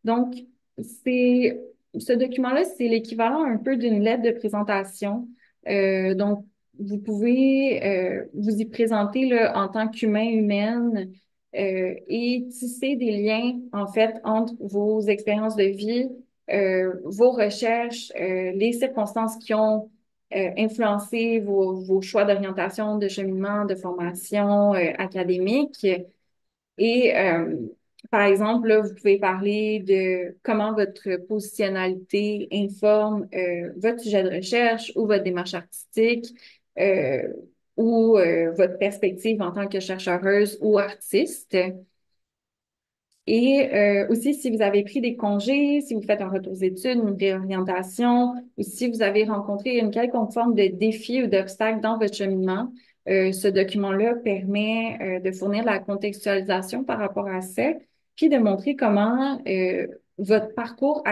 Donc, c'est ce document-là, c'est l'équivalent un peu d'une lettre de présentation. Donc, vous pouvez vous y présenter là, en tant qu'humain, humaine et tisser des liens, en fait, entre vos expériences de vie, vos recherches, les circonstances qui ont influencé vos choix d'orientation, de cheminement, de formation académique. Et par exemple, là, vous pouvez parler de comment votre positionnalité informe votre sujet de recherche ou votre démarche artistique euh, ou votre perspective en tant que chercheuse ou artiste. Et aussi, si vous avez pris des congés, si vous faites un retour aux études, une réorientation, ou si vous avez rencontré une quelconque forme de défi ou d'obstacle dans votre cheminement, ce document-là permet de fournir la contextualisation par rapport à ça, puis de montrer comment votre parcours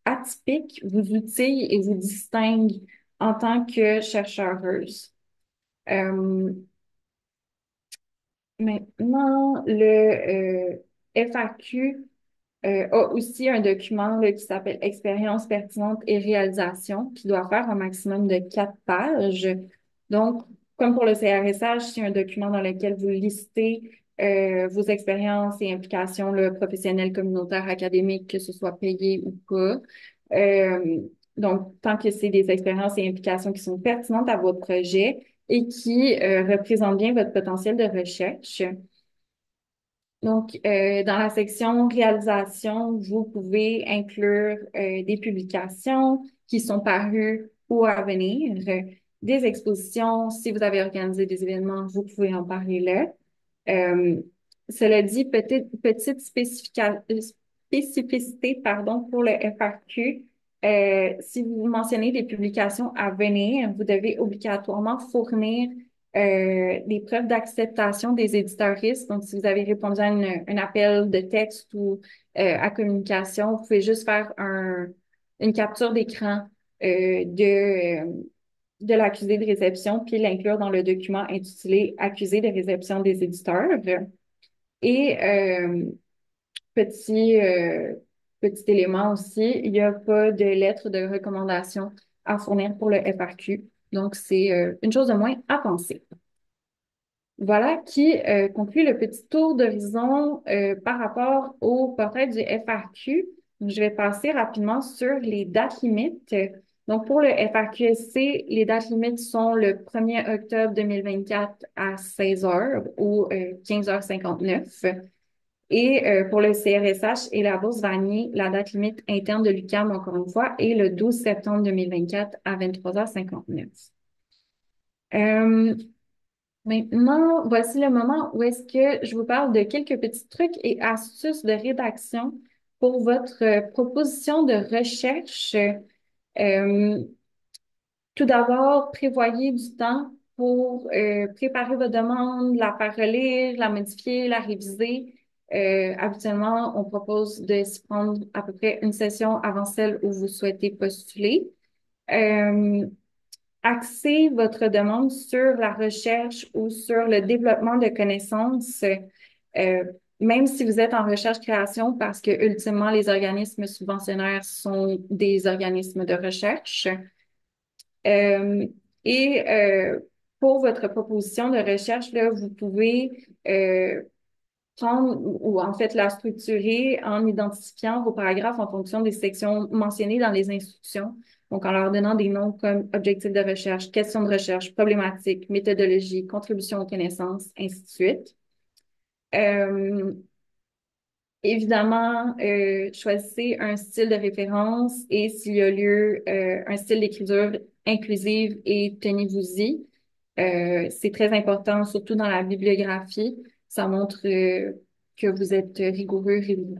atypique vous outille et vous distingue en tant que chercheuse. Euh, Maintenant, le FAQ a aussi un document là, qui s'appelle Expérience pertinente et réalisation, qui doit faire un maximum de 4 pages. Donc, comme pour le CRSH, c'est un document dans lequel vous listez vos expériences et implications là, professionnelles, communautaires, académiques, que ce soit payé ou pas. Euh, donc, tant que c'est des expériences et implications qui sont pertinentes à votre projet et qui représentent bien votre potentiel de recherche. Donc, dans la section réalisation, vous pouvez inclure des publications qui sont parues ou à venir, des expositions. Si vous avez organisé des événements, vous pouvez en parler là. Euh, Cela dit, petite spécificité, pardon, pour le FRQ. Si vous mentionnez des publications à venir, vous devez obligatoirement fournir des preuves d'acceptation des éditeuristes. Donc, si vous avez répondu à un appel de texte ou à communication, vous pouvez juste faire une capture d'écran de l'accusé de réception, puis l'inclure dans le document intitulé Accusé de réception des éditeurs. Et petit, euh, petit élément aussi, il n'y a pas de lettre de recommandation à fournir pour le FRQ. Donc, c'est une chose de moins à penser. Voilà qui conclut le petit tour d'horizon par rapport au portrait du FRQ. Je vais passer rapidement sur les dates limites. Donc, pour le FRQSC, les dates limites sont le 1er octobre 2024 à 16 heures ou 15h59. Et pour le CRSH et la Bourse Vanier, la date limite interne de l'UQAM, encore une fois, est le 12 septembre 2024 à 23h59. Euh, Maintenant, voici le moment où est-ce que je vous parle de quelques petits trucs et astuces de rédaction pour votre proposition de recherche. Euh, Tout d'abord, prévoyez du temps pour préparer votre demande, la faire relire, la modifier, la réviser. Habituellement, on propose de s'y prendre à peu près une session avant celle où vous souhaitez postuler. Euh, Axez votre demande sur la recherche ou sur le développement de connaissances, euh, même si vous êtes en recherche-création, parce que ultimement, les organismes subventionnaires sont des organismes de recherche. Euh, et pour votre proposition de recherche, là, vous pouvez prendre ou en fait la structurer en identifiant vos paragraphes en fonction des sections mentionnées dans les instructions. Donc, en leur donnant des noms comme objectifs de recherche, questions de recherche, problématiques, méthodologie, contribution aux connaissances, ainsi de suite. Euh, Évidemment, choisissez un style de référence et s'il y a lieu, un style d'écriture inclusive et tenez-vous-y. C'est très important, surtout dans la bibliographie. Ça montre que vous êtes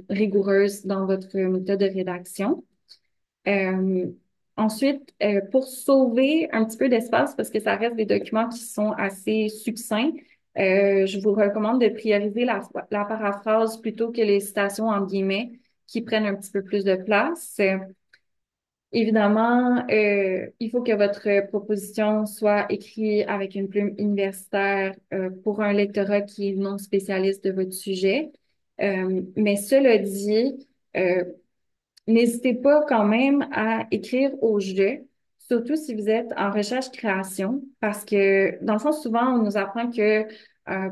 rigoureuse dans votre méthode de rédaction. Euh, Ensuite, pour sauver un petit peu d'espace, parce que ça reste des documents qui sont assez succincts, je vous recommande de prioriser la paraphrase plutôt que les citations en guillemets qui prennent un petit peu plus de place. Évidemment, il faut que votre proposition soit écrite avec une plume universitaire pour un lectorat qui est non spécialiste de votre sujet. Mais cela dit, n'hésitez pas quand même à écrire au jeu, surtout si vous êtes en recherche-création, parce que dans le fond, souvent, on nous apprend que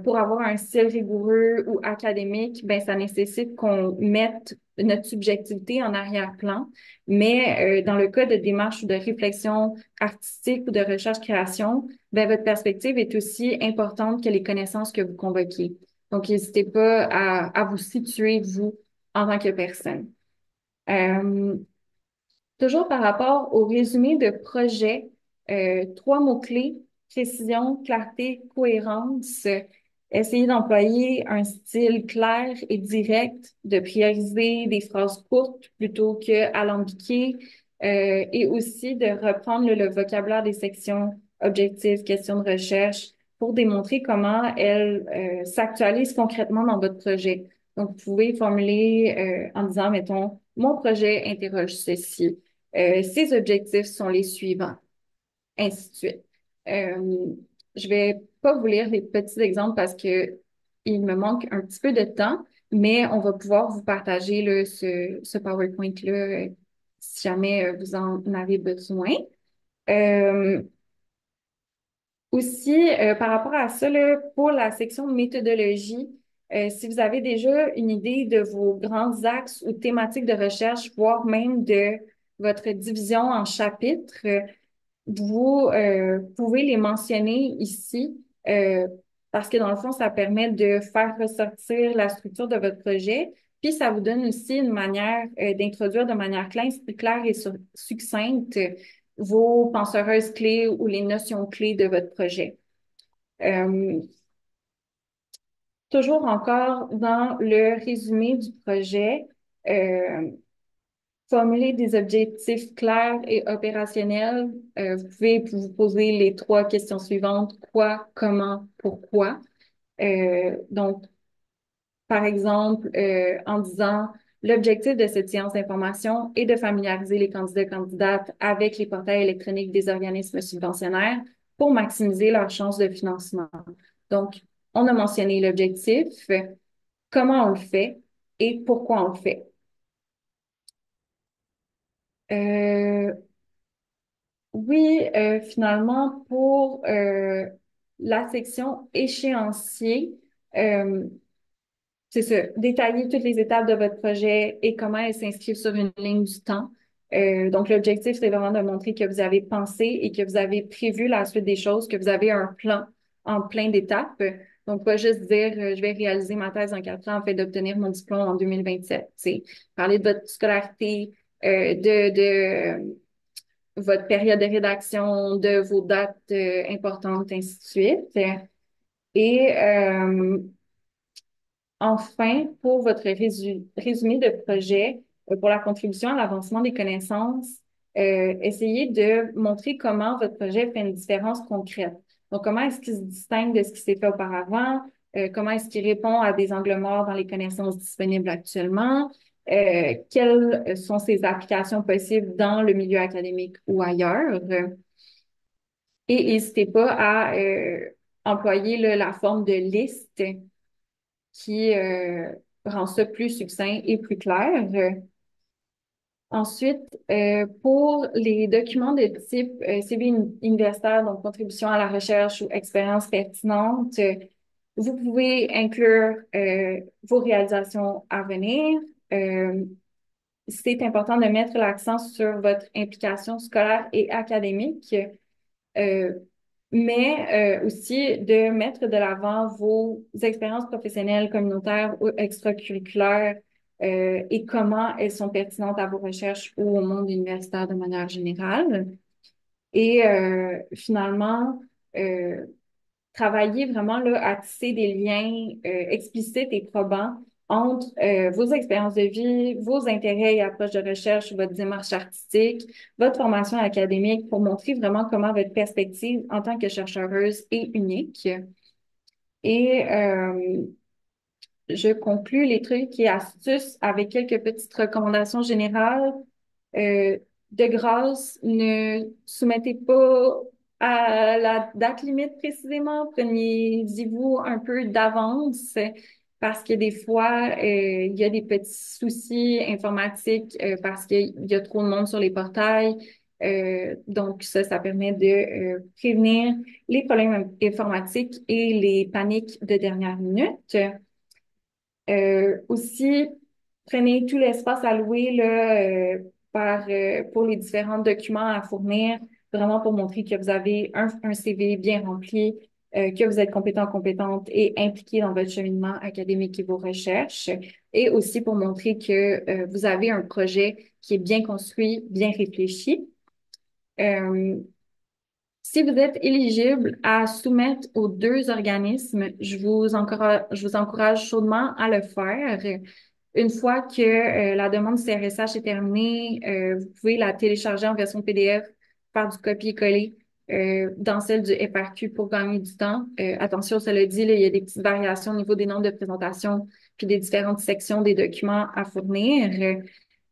pour avoir un style rigoureux ou académique, ben ça nécessite qu'on mette notre subjectivité en arrière-plan. Mais dans le cas de démarche ou de réflexion artistique ou de recherche-création, ben votre perspective est aussi importante que les connaissances que vous convoquez. Donc, n'hésitez pas à vous situer, vous, en tant que personne. Euh, Toujours par rapport au résumé de projet, trois mots-clés, précision, clarté, cohérence. Essayez d'employer un style clair et direct, de prioriser des phrases courtes plutôt que alambiquées, et aussi de reprendre le vocabulaire des sections objectifs, questions de recherche pour démontrer comment elles s'actualisent concrètement dans votre projet. Donc, vous pouvez formuler en disant, mettons, mon projet interroge ceci. Ces objectifs sont les suivants, ainsi de suite. Euh, je vais pas vous lire les petits exemples parce que il me manque un petit peu de temps, mais on va pouvoir vous partager là, ce PowerPoint-là si jamais vous en avez besoin. Euh, Aussi, par rapport à ça, là, pour la section méthodologie, si vous avez déjà une idée de vos grands axes ou thématiques de recherche, voire même de votre division en chapitres, vous pouvez les mentionner ici parce que dans le fond, ça permet de faire ressortir la structure de votre projet. Puis ça vous donne aussi une manière d'introduire de manière claire et succincte vos penseuses clés ou les notions clés de votre projet. Euh, Toujours encore dans le résumé du projet, euh, formuler des objectifs clairs et opérationnels. Vous pouvez vous poser les trois questions suivantes: quoi, comment, pourquoi. Donc, par exemple, en disant l'objectif de cette séance d'information est de familiariser les candidats et candidates avec les portails électroniques des organismes subventionnaires pour maximiser leurs chances de financement. Donc, on a mentionné l'objectif, comment on le fait et pourquoi on le fait. Euh, oui, finalement, pour la section échéancier, euh, c'est ça, détailler toutes les étapes de votre projet et comment elles s'inscrivent sur une ligne du temps. Donc, l'objectif, c'est vraiment de montrer que vous avez pensé et que vous avez prévu la suite des choses, que vous avez un plan en plein d'étapes. Donc, pas juste dire, je vais réaliser ma thèse en 4 ans afin d'obtenir mon diplôme en 2027. C'est parler de votre scolarité, de votre période de rédaction, de vos dates importantes, ainsi de suite. Et enfin, pour votre résumé de projet, pour la contribution à l'avancement des connaissances, essayez de montrer comment votre projet fait une différence concrète. Donc, comment est-ce qu'il se distingue de ce qui s'est fait auparavant? Comment est-ce qu'il répond à des angles morts dans les connaissances disponibles actuellement? Quelles sont ses applications possibles dans le milieu académique ou ailleurs? Et n'hésitez pas à employer la forme de liste qui rend ça plus succinct et plus clair. Ensuite, pour les documents de type CV universitaire, donc contribution à la recherche ou expérience pertinente, vous pouvez inclure vos réalisations à venir. Euh, c'est important de mettre l'accent sur votre implication scolaire et académique. Euh, mais aussi de mettre de l'avant vos expériences professionnelles, communautaires ou extracurriculaires et comment elles sont pertinentes à vos recherches ou au monde universitaire de manière générale. Et finalement, euh, travailler vraiment là, à tisser des liens explicites et probants entre vos expériences de vie, vos intérêts et approches de recherche, votre démarche artistique, votre formation académique pour montrer vraiment comment votre perspective en tant que chercheuse est unique. Et je conclus les trucs et astuces avec quelques petites recommandations générales. Euh, de grâce, ne soumettez pas à la date limite précisément. Prenez-y-vous un peu d'avance parce que des fois, il y a des petits soucis informatiques parce qu'il y a trop de monde sur les portails. Donc, ça permet de prévenir les problèmes informatiques et les paniques de dernière minute. Aussi, prenez tout l'espace alloué là, pour les différents documents à fournir, vraiment pour montrer que vous avez un CV bien rempli, que vous êtes compétent, compétente et impliqué dans votre cheminement académique et vos recherches, et aussi pour montrer que vous avez un projet qui est bien construit, bien réfléchi. Euh, Si vous êtes éligible à soumettre aux deux organismes, je vous encourage chaudement à le faire. Une fois que la demande CRSH est terminée, vous pouvez la télécharger en version PDF, faire du copier-coller dans celle du FRQ pour gagner du temps. Attention, cela dit, là, il y a des petites variations au niveau des nombres de présentation puis des différentes sections des documents à fournir.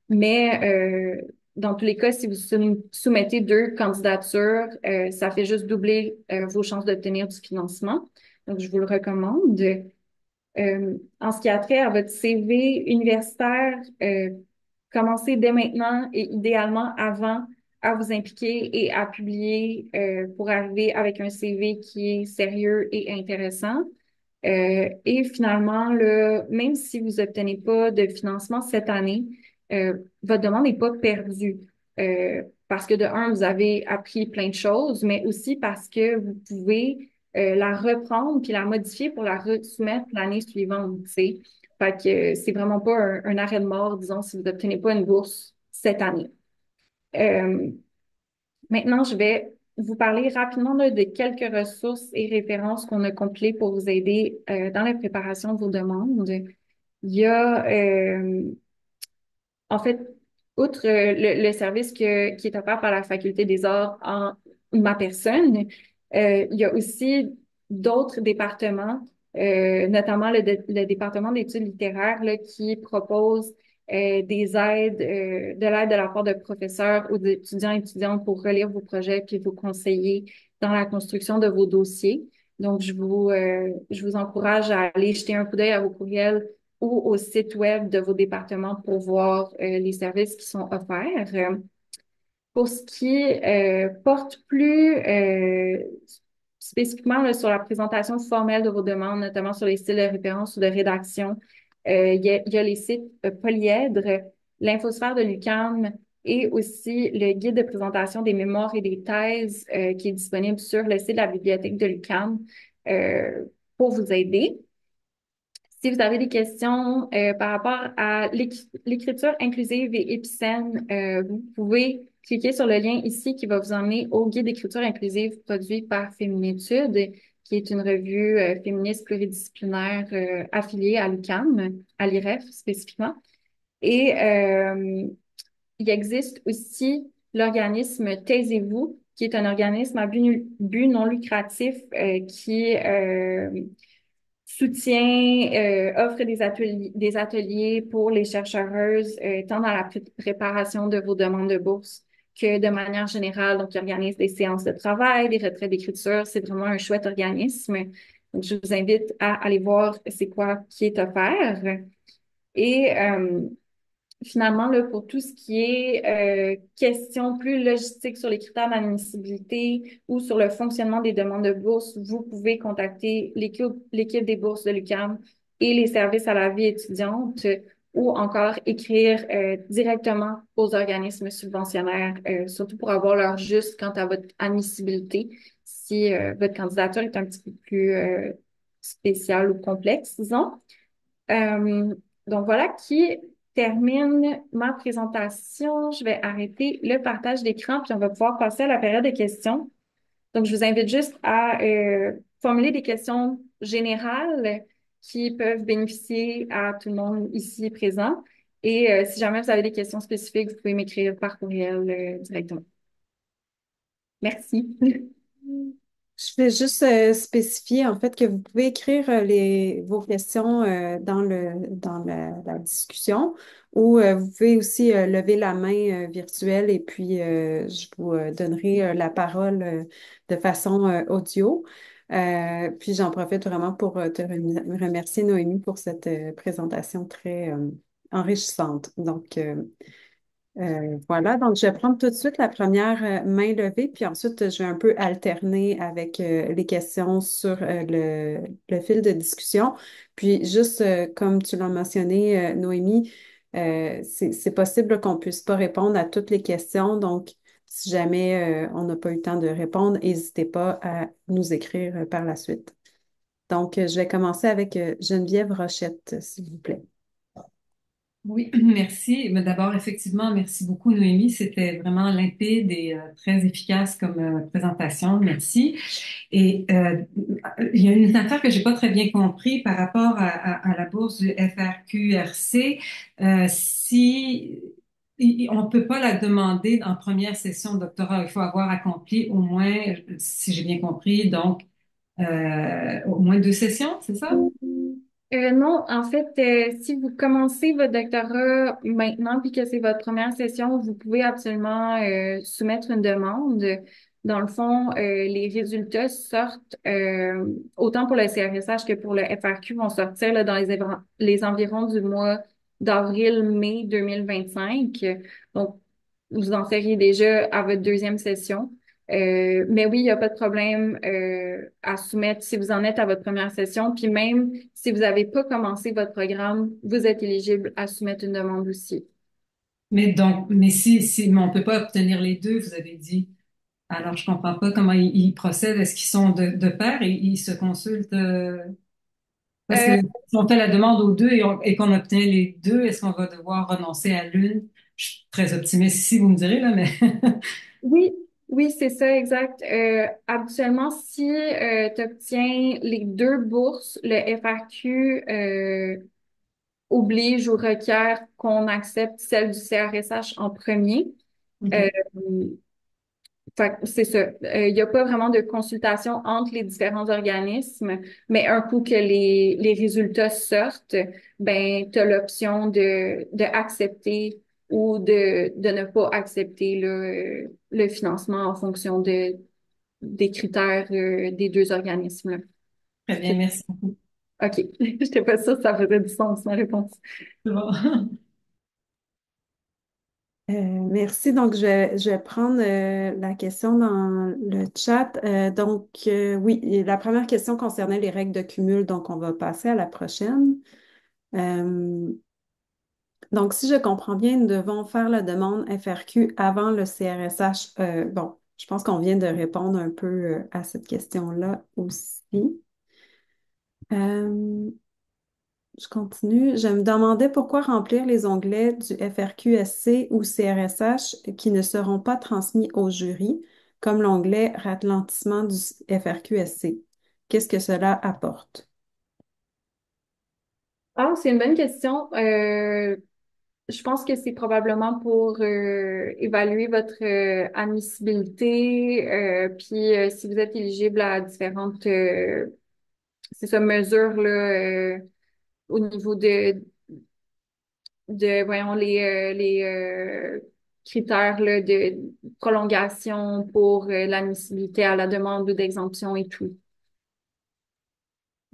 Mais dans tous les cas, si vous soumettez deux candidatures, ça fait juste doubler vos chances d'obtenir du financement. Donc, je vous le recommande. En ce qui a trait à votre CV universitaire, commencez dès maintenant et idéalement avant à vous impliquer et à publier pour arriver avec un CV qui est sérieux et intéressant. Et finalement, même si vous obtenez pas de financement cette année, votre demande n'est pas perdue. Parce que de un, vous avez appris plein de choses, mais aussi parce que vous pouvez la reprendre puis la modifier pour la soumettre l'année suivante, tu sais. Fait que c'est vraiment pas un arrêt de mort, disons, si vous n'obtenez pas une bourse cette année. Euh, Maintenant, je vais vous parler rapidement là, de quelques ressources et références qu'on a compilées pour vous aider dans la préparation de vos demandes. Il y a, en fait, outre le service qui est offert par la Faculté des arts en ma personne, il y a aussi d'autres départements, notamment le département d'études littéraires là, qui propose des aides, de l'aide de la part de professeurs ou d'étudiants et étudiantes pour relire vos projets puis vous conseiller dans la construction de vos dossiers. Donc, je vous encourage à aller jeter un coup d'œil à vos courriels ou au site web de vos départements pour voir les services qui sont offerts. Pour ce qui porte plus spécifiquement là, sur la présentation formelle de vos demandes, notamment sur les styles de référence ou de rédaction, il y a les sites Polyèdre, l'Infosphère de l'UQAM et aussi le guide de présentation des mémoires et des thèses qui est disponible sur le site de la bibliothèque de l'UQAM pour vous aider. Si vous avez des questions par rapport à l'écriture inclusive et épicène, vous pouvez cliquer sur le lien ici qui va vous emmener au guide d'écriture inclusive produit par Féminétudes, qui est une revue féministe pluridisciplinaire affiliée à l'UQAM, à l'IREF spécifiquement. Et il existe aussi l'organisme Taisez-vous, qui est un organisme à but non lucratif qui soutient, offre des ateliers pour les chercheuses, tant dans la préparation de vos demandes de bourse que de manière générale. Donc, ils organisent des séances de travail, des retraits d'écriture. C'est vraiment un chouette organisme. Donc, je vous invite à aller voir c'est quoi qui est offert. Et finalement, là, pour tout ce qui est questions plus logistiques sur les critères d'admissibilité ou sur le fonctionnement des demandes de bourse, vous pouvez contacter l'équipe des bourses de l'UQAM et les services à la vie étudiante ou encore écrire directement aux organismes subventionnaires, surtout pour avoir l'heure juste quant à votre admissibilité, si votre candidature est un petit peu plus spéciale ou complexe, disons. Euh, donc voilà qui termine ma présentation. Je vais arrêter le partage d'écran, puis on va pouvoir passer à la période de questions. Donc, je vous invite juste à formuler des questions générales qui peuvent bénéficier à tout le monde ici présent. Et si jamais vous avez des questions spécifiques, vous pouvez m'écrire par courriel directement. Merci. Je vais juste spécifier en fait que vous pouvez écrire vos questions dans la discussion ou vous pouvez aussi lever la main virtuelle et puis je vous donnerai la parole de façon audio. Puis j'en profite vraiment pour te remercier Noémie pour cette présentation très enrichissante. Donc, voilà, donc je vais prendre tout de suite la première main levée, puis ensuite je vais un peu alterner avec les questions sur le fil de discussion. Puis juste comme tu l'as mentionné, Noémie, c'est possible qu'on puisse pas répondre à toutes les questions. Donc, si jamais on n'a pas eu le temps de répondre, n'hésitez pas à nous écrire par la suite. Donc, je vais commencer avec Geneviève Rochette, s'il vous plaît. Oui, merci. Mais d'abord, effectivement, merci beaucoup, Noémie. C'était vraiment limpide et très efficace comme présentation. Merci. Et il y a une affaire que j'ai pas très bien compris par rapport à la bourse du FRQRC. Si on peut pas la demander en première session de doctorat, il faut avoir accompli au moins, si j'ai bien compris, donc au moins 2 sessions, c'est ça? Non, en fait, si vous commencez votre doctorat maintenant puis que c'est votre première session, vous pouvez absolument soumettre une demande. Dans le fond, les résultats sortent autant pour le CRSH que pour le FRQ vont sortir là, dans les environs du mois d'avril-mai 2025. Donc, vous en seriez déjà à votre deuxième session. Mais oui, il n'y a pas de problème à soumettre si vous en êtes à votre première session. Puis même si vous n'avez pas commencé votre programme, vous êtes éligible à soumettre une demande aussi. Mais donc, mais mais on peut pas obtenir les deux, vous avez dit. Alors, je comprends pas comment ils procèdent. Est-ce qu'ils sont de pair et ils se consultent? Parce Euh, que si on fait la demande aux deux et qu'on obtient les deux, est-ce qu'on va devoir renoncer à l'une? Je suis très optimiste ici, vous me direz, là, mais oui, oui, c'est ça, exact. Habituellement, si tu obtiens les deux bourses, le FRQ oblige ou requiert qu'on accepte celle du CRSH en premier. Euh, OK. Fait que c'est ça. Il n'y a pas vraiment de consultation entre les différents organismes, mais un coup que les résultats sortent, ben, tu as l'option de accepter ou de ne pas accepter le financement en fonction des critères des deux organismes, là. Très bien, merci beaucoup. OK. Je n'étais pas sûre que ça faisait du sens, ma réponse. C'est bon. Merci. Donc, je vais prendre la question dans le chat. Oui, et la première question concernait les règles de cumul, donc on va passer à la prochaine. Euh, donc, si je comprends bien, nous devons faire la demande FRQ avant le CRSH. Bon, je pense qu'on vient de répondre un peu à cette question-là aussi. Euh, je continue. Je me demandais pourquoi remplir les onglets du FRQSC ou CRSH qui ne seront pas transmis au jury, comme l'onglet ralentissement du FRQSC. Qu'est-ce que cela apporte? Ah, c'est une bonne question. Je pense que c'est probablement pour évaluer votre admissibilité, puis si vous êtes éligible à différentes c'est ça, mesures là, au niveau de voyons, les critères là, de prolongation pour l'admissibilité à la demande ou d'exemption et tout.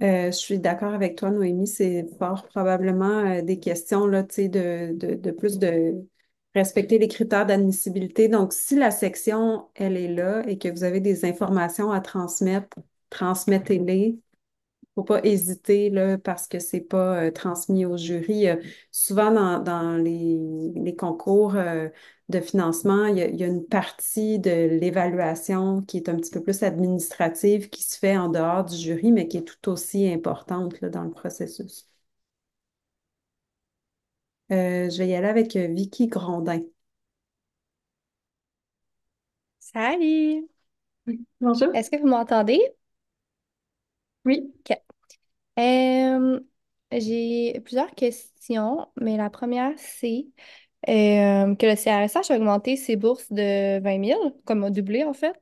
Je suis d'accord avec toi, Noémie. C'est fort probablement des questions là, tu sais, de plus de respecter les critères d'admissibilité. Donc, si la section, elle est là et que vous avez des informations à transmettre, transmettez-les. Faut pas hésiter là, parce que c'est pas transmis au jury. Souvent dans les concours de financement, il y a une partie de l'évaluation qui est un petit peu plus administrative qui se fait en dehors du jury, mais qui est tout aussi importante là, dans le processus. Je vais y aller avec Vicky Grondin. Salut! Bonjour. Est-ce que vous m'entendez? Oui. Ok. Euh, j'ai plusieurs questions, mais la première, c'est que le CRSH a augmenté ses bourses de 20 000, comme a doublé en fait.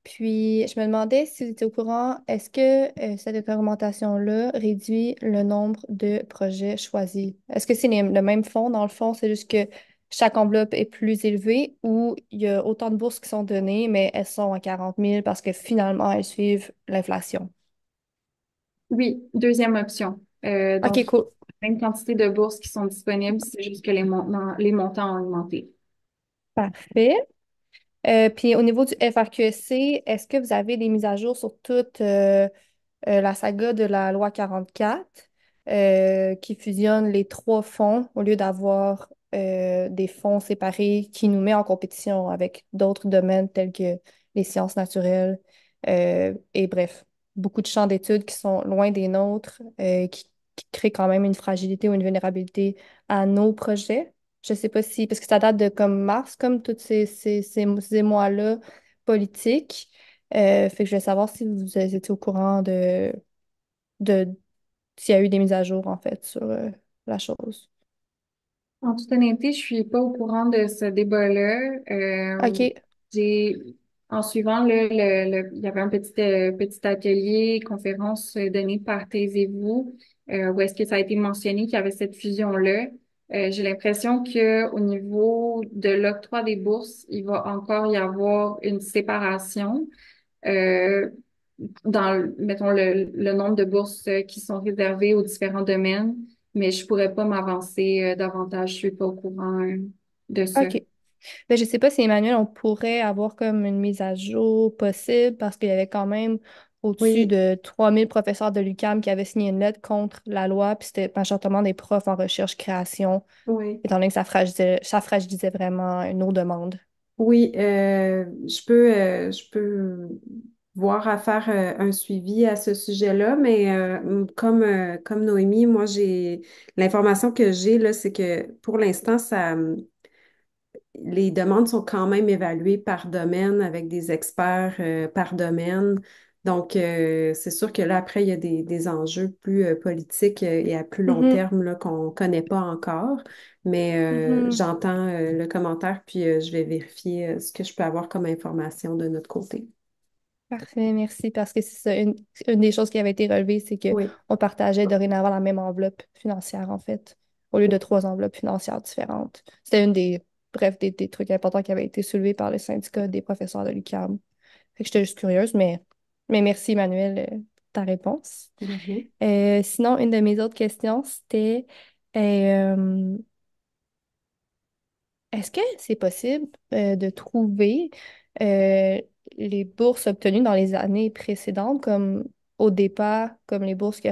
Puis, je me demandais si vous étiez au courant, est-ce que cette augmentation-là réduit le nombre de projets choisis? Est-ce que c'est le même fonds? Dans le fond, c'est juste que chaque enveloppe est plus élevée ou il y a autant de bourses qui sont données, mais elles sont à 40 000 parce que finalement, elles suivent l'inflation. Oui, deuxième option. Donc, OK, cool. même quantité de bourses qui sont disponibles, c'est juste que les montants ont augmenté. Parfait. Puis au niveau du FRQSC, est-ce que vous avez des mises à jour sur toute la saga de la loi 44 qui fusionne les trois fonds au lieu d'avoir des fonds séparés qui nous met en compétition avec d'autres domaines tels que les sciences naturelles et bref, beaucoup de champs d'études qui sont loin des nôtres, qui créent quand même une fragilité ou une vulnérabilité à nos projets. Je sais pas si, parce que ça date de comme mars, comme tous ces mois-là politiques. Fait que je voulais savoir si vous étiez au courant de s'il y a eu des mises à jour, en fait, sur la chose. En toute honnêteté, je suis pas au courant de ce débat-là. OK. J'ai, en suivant il y avait un petit atelier, conférence donnée par Taisez-vous, où est-ce que ça a été mentionné qu'il y avait cette fusion-là. J'ai l'impression que au niveau de l'octroi des bourses, il va encore y avoir une séparation. Euh, mettons, le nombre de bourses qui sont réservées aux différents domaines, mais je pourrais pas m'avancer davantage. Je suis pas au courant de ça. OK. Ben, je sais pas si Emmanuel, on pourrait avoir comme une mise à jour possible parce qu'il y avait quand même au-dessus Oui, de 3000 professeurs de l'UQAM qui avaient signé une lettre contre la loi, puis c'était majoritairement des profs en recherche-création, oui. étant donné que ça fragilisait vraiment nos demandes. Oui, je peux voir à faire un suivi à ce sujet-là, mais comme Noémie, moi j'ai l'information que j'ai là, c'est que pour l'instant, les demandes sont quand même évaluées par domaine avec des experts par domaine. Donc, c'est sûr que là, après, il y a des enjeux plus politiques et à plus long Mhm, terme là, qu'on connaît pas encore. Mais mhm. j'entends le commentaire, puis je vais vérifier ce que je peux avoir comme information de notre côté. Parfait, merci. Parce que c'est ça, une des choses qui avait été relevée, c'est Oui. qu'on partageait dorénavant la même enveloppe financière, en fait, au lieu de trois enveloppes financières différentes. C'était bref, des trucs importants qui avaient été soulevés par le syndicat des professeurs de l'UQAM. Fait que j'étais juste curieuse, mais merci, Emmanuel, pour ta réponse. De rien. Sinon, une de mes autres questions, c'était euh, est-ce que c'est possible de trouver euh, les bourses obtenues dans les années précédentes, comme au départ, comme les bourses qui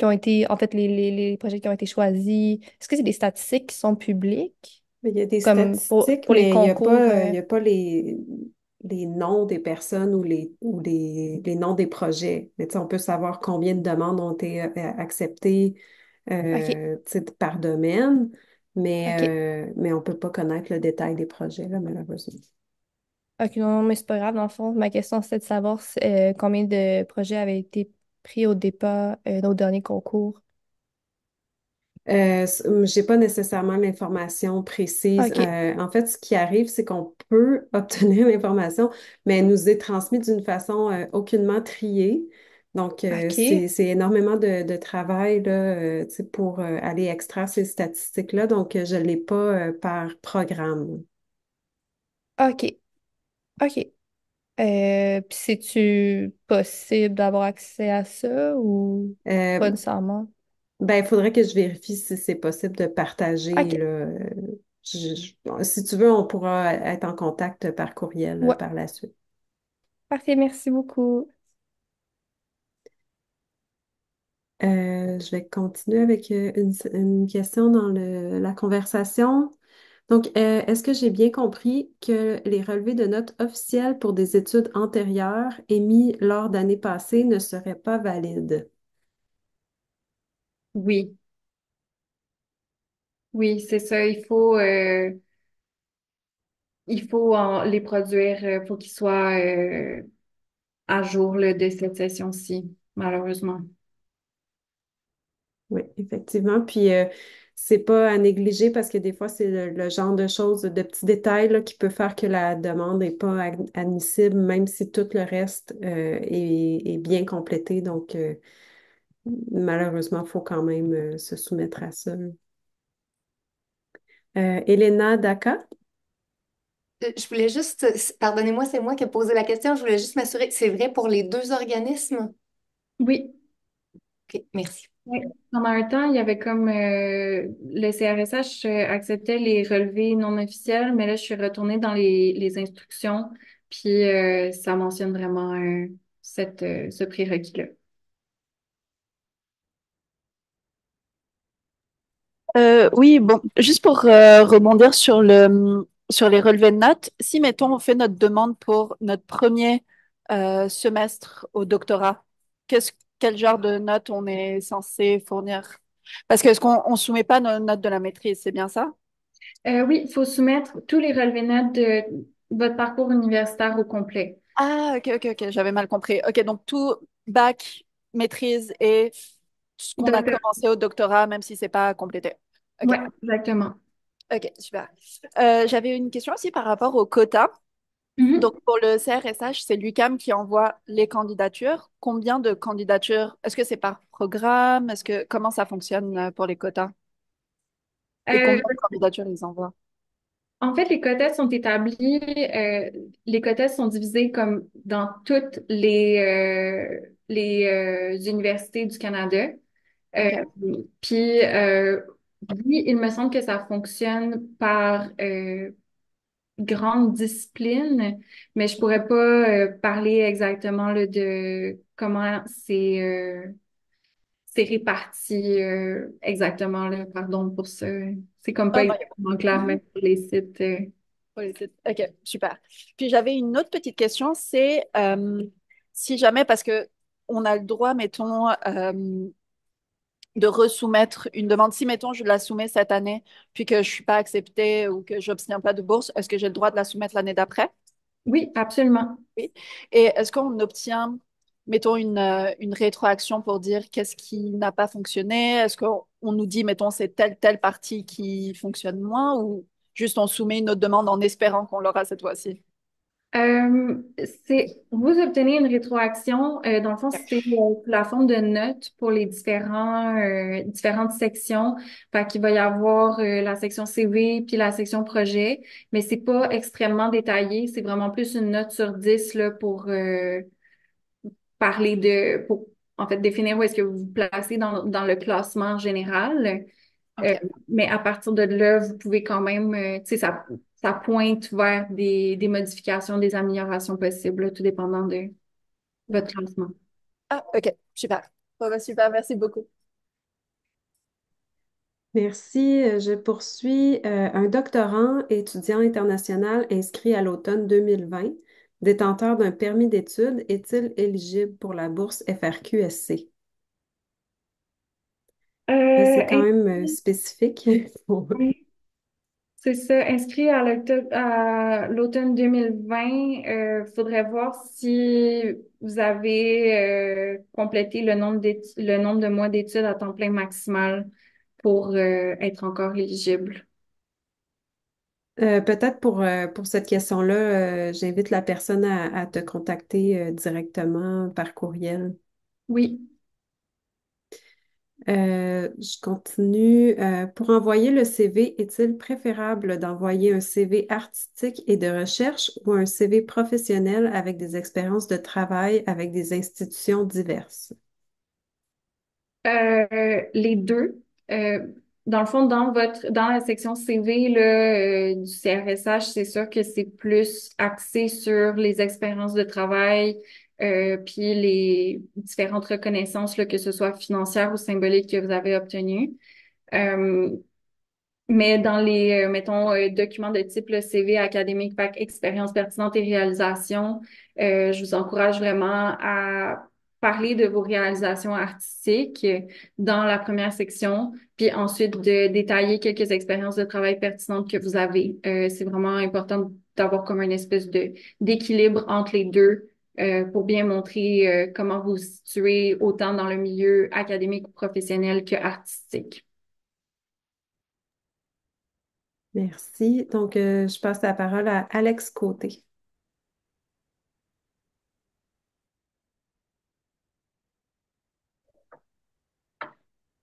ont été, en fait, les projets qui ont été choisis? Est-ce que c'est des statistiques qui sont publiques, Mais il y a des comme statistiques, pour les mais concours? il y a pas les noms des personnes ou les noms des projets. Mais tu sais, on peut savoir combien de demandes ont été acceptées OK, tu sais, par domaine, OK. mais on peut pas connaître le détail des projets, là, malheureusement. OK, non, mais c'est pas grave. Dans le fond, ma question, c'était de savoir combien de projets avaient été pris au départ au dernier concours. J'ai pas nécessairement l'information précise. OK, En fait, ce qui arrive, c'est qu'on peut obtenir l'information, mais elle nous est transmise d'une façon aucunement triée. Donc, OK, c'est énormément de travail là, tu sais, pour aller extraire ces statistiques-là. Donc, je l'ai pas par programme. OK, OK. Puis c'est-tu possible d'avoir accès à ça ou pas Euh, nécessairement? ben, il faudrait que je vérifie si c'est possible de partager OK. là. Si tu veux, on pourra être en contact par courriel Ouais. par la suite. Parfait, merci beaucoup. Je vais continuer avec une question dans la conversation. Donc, est-ce que j'ai bien compris que les relevés de notes officielles pour des études antérieures émis lors d'années passées ne seraient pas valides? Oui, oui, c'est ça. Il faut les produire pour qu'ils soient à jour là, de cette session-ci, malheureusement. Oui, effectivement. Puis, c'est pas à négliger parce que des fois, c'est le genre de choses, de petits détails là, qui peut faire que la demande n'est pas admissible, même si tout le reste est bien complété. Donc, malheureusement, il faut quand même se soumettre à ça. Elena Daka? Je voulais juste, pardonnez-moi, c'est moi qui ai posé la question. Je voulais juste m'assurer que c'est vrai pour les deux organismes. Oui. OK, merci. Oui. Pendant un temps, il y avait comme le CRSH acceptait les relevés non officiels, mais là, je suis retournée dans les instructions, puis ça mentionne vraiment ce prérequis-là. Oui, bon, juste pour rebondir sur sur les relevés de notes, si, mettons, on fait notre demande pour notre premier semestre au doctorat, quel genre de notes on est censé fournir? Parce que est-ce qu'on soumet pas nos notes de la maîtrise, c'est bien ça? Oui, il faut soumettre tous les relevés notes de votre parcours universitaire au complet. Ah, ok, j'avais mal compris. Ok, donc tout bac, maîtrise et ce qu'on a Docteur. commencé au doctorat, même si c'est pas complété. Ok, Oui, exactement. ok, super. J'avais une question aussi par rapport au quota. Donc, Mhm. pour le CRSH, c'est l'UQAM qui envoie les candidatures. Combien de candidatures? Est-ce que c'est par programme? Comment ça fonctionne pour les quotas? Et Euh, combien de candidatures ils envoient? En fait, les quotas sont établis, les quotas sont divisés comme dans toutes les universités du Canada. Euh, OK. puis, oui, il me semble que ça fonctionne par grande discipline, mais je pourrais pas parler exactement là, de comment c'est réparti exactement là, pardon pour ça. C'est comme pas Ah non, exactement clair même sur les sites. OK, super. Puis j'avais une autre petite question, c'est si jamais, parce que on a le droit, mettons, de resoumettre une demande. Si, mettons, je la soumets cette année, puis que je suis pas acceptée ou que j'obtiens pas de bourse, est-ce que j'ai le droit de la soumettre l'année d'après? Oui, absolument. Oui. Et est-ce qu'on obtient, mettons, une rétroaction pour dire qu'est-ce qui n'a pas fonctionné? Est-ce qu'on nous dit, mettons, c'est telle partie qui fonctionne moins ou juste on soumet une autre demande en espérant qu'on l'aura cette fois-ci? Euh, vous obtenez une rétroaction, dans le fond, c'est la forme de notes pour les différentes sections. Fait qu'il va y avoir la section CV puis la section projet, mais c'est pas extrêmement détaillé. C'est vraiment plus une note sur 10 là, pour pour en fait définir où est-ce que vous vous placez dans le classement général. Euh, OK. mais à partir de là, vous pouvez quand même, tu sais, ça pointe vers des modifications, des améliorations possibles, là, tout dépendant de votre classement. Ah, OK, super. Bon, bah, super, merci beaucoup. Merci. Je poursuis. Un doctorant étudiant international inscrit à l'automne 2020, détenteur d'un permis d'études, est-il éligible pour la bourse FRQSC? C'est quand même spécifique. Oui, c'est ça. Inscrit à l'automne 2020, faudrait voir si vous avez complété le nombre de mois d'études à temps plein maximal pour être encore éligible. Peut-être pour cette question-là, j'invite la personne à te contacter directement par courriel. Oui. Je continue. Pour envoyer le CV, est-il préférable d'envoyer un CV artistique et de recherche ou un CV professionnel avec des expériences de travail avec des institutions diverses? Les deux. Euh, dans le fond, dans la section CV là, du CRSH, c'est sûr que c'est plus axé sur les expériences de travail, puis les différentes reconnaissances, là, que ce soit financières ou symboliques que vous avez obtenues. Euh, mais dans les, mettons, documents de type le CV académique, pack expérience pertinente et réalisation, je vous encourage vraiment à parler de vos réalisations artistiques dans la première section, puis ensuite de détailler quelques expériences de travail pertinentes que vous avez. C'est vraiment important d'avoir comme une espèce d'équilibre entre les deux. Pour bien montrer comment vous vous situez autant dans le milieu académique ou professionnel que artistique. Merci. Donc, je passe la parole à Alex Côté.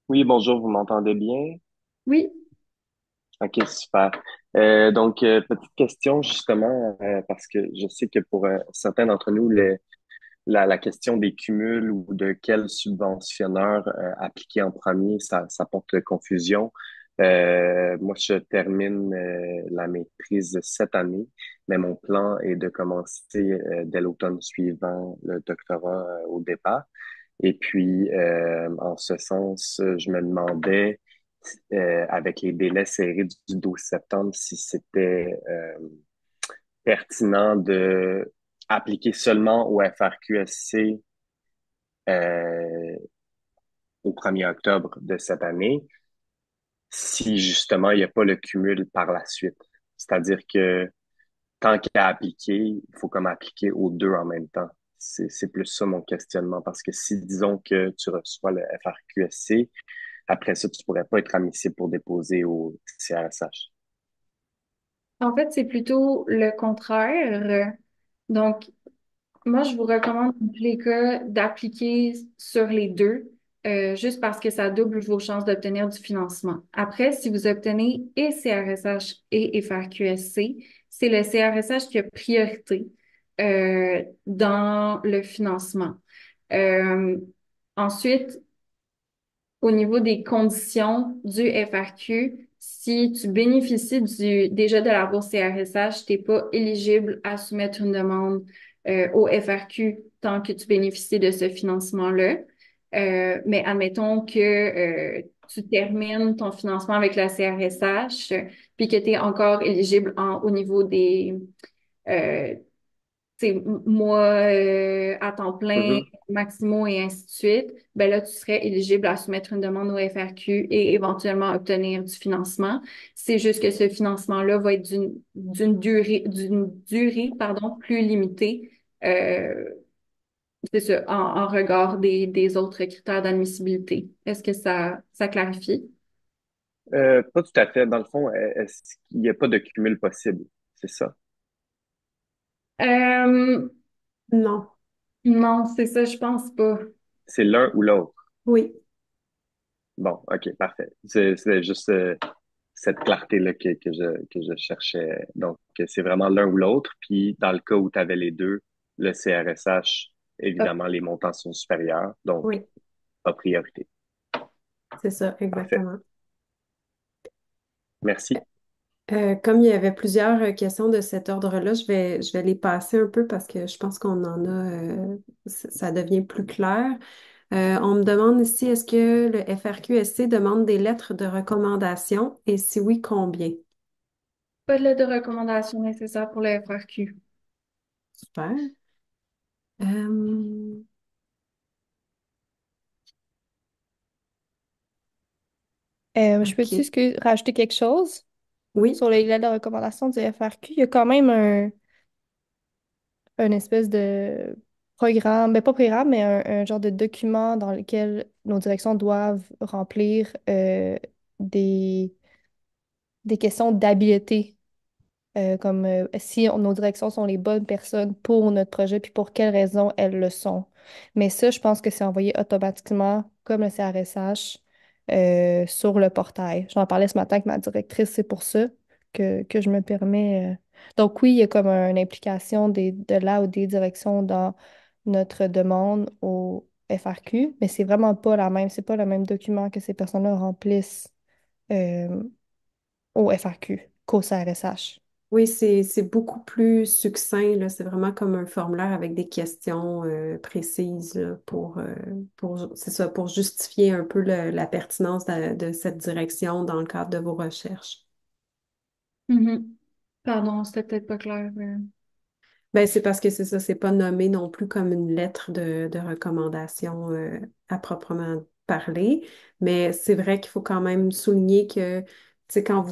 Oui, bonjour, vous m'entendez bien? Oui. Ok, super. Petite question justement, parce que je sais que pour certains d'entre nous, la question des cumuls ou de quel subventionneur appliquer en premier, ça porte confusion. Moi, je termine la maîtrise cette année, mais mon plan est de commencer dès l'automne suivant le doctorat au départ. Et puis, en ce sens, je me demandais, avec les délais serrés du 12 septembre, si c'était pertinent de appliquer seulement au FRQSC euh, au 1er octobre de cette année, si justement il n'y a pas le cumul par la suite. C'est-à-dire que tant qu'à appliquer, il faut comme appliquer aux deux en même temps. C'est plus ça mon questionnement, parce que si disons que tu reçois le FRQSC, après ça, tu pourrais pas être admissible pour déposer au CRSH. En fait, c'est plutôt le contraire. Donc, moi, je vous recommande dans tous les cas d'appliquer sur les deux, juste parce que ça double vos chances d'obtenir du financement. Après, si vous obtenez et CRSH et FRQSC, c'est le CRSH qui a priorité dans le financement. Euh, ensuite, au niveau des conditions du FRQ, si tu bénéficies déjà de la bourse CRSH, tu n'es pas éligible à soumettre une demande au FRQ tant que tu bénéficies de ce financement-là. Mais admettons que tu termines ton financement avec la CRSH, puis que tu es encore éligible au niveau euh, c'est mois à temps plein, Mhm. maximaux et ainsi de suite, ben là, tu serais éligible à soumettre une demande au FRQ et éventuellement obtenir du financement. C'est juste que ce financement-là va être d'une durée, pardon, plus limitée. Euh, c'est ça, en regard des autres critères d'admissibilité. Est-ce que ça clarifie? Pas tout à fait. Dans le fond, est-ce qu'il n'y a pas de cumul possible? C'est ça? Euh, Non. non, c'est ça, je pense pas. C'est l'un ou l'autre. Oui, Bon, OK, parfait. C'est juste cette clarté-là que je cherchais. Donc, c'est vraiment l'un ou l'autre. Puis, dans le cas où tu avais les deux, le CRSH, Ah, évidemment, les montants sont supérieurs. Donc, oui, a priorité. c'est ça, Parfait. exactement. Merci. Comme il y avait plusieurs questions de cet ordre-là, je vais les passer un peu parce que je pense qu'on en a, ça devient plus clair. On me demande ici, est-ce que le FRQSC demande des lettres de recommandation et si oui, combien? pas de lettre de recommandation nécessaire pour le FRQ. Super. Euh, Je peux-tu OK. rajouter quelque chose Oui, sur les lettres de recommandation du FRQ? Il y a quand même un espèce de programme, ben pas programme, mais un genre de document dans lequel nos directions doivent remplir des questions d'habileté comme si nos directions sont les bonnes personnes pour notre projet, puis pour quelles raisons elles le sont. Mais ça, je pense que c'est envoyé automatiquement, comme le CRSH, sur le portail. J'en parlais ce matin avec ma directrice, c'est pour ça que je me permets. Donc oui, il y a comme une implication de la ou des directions dans notre demande au FRQ, mais c'est vraiment pas la même, c'est pas le même document que ces personnes-là remplissent euh, au FRQ qu'au CRSH. oui, c'est beaucoup plus succinct, là. C'est vraiment comme un formulaire avec des questions précises là, c'est ça, pour justifier un peu la pertinence de cette direction dans le cadre de vos recherches. Mhm. Pardon, c'était peut-être pas clair. Ben, c'est parce que c'est ça, c'est pas nommé non plus comme une lettre de recommandation à proprement parler, mais c'est vrai qu'il faut quand même souligner que, tu sais, quand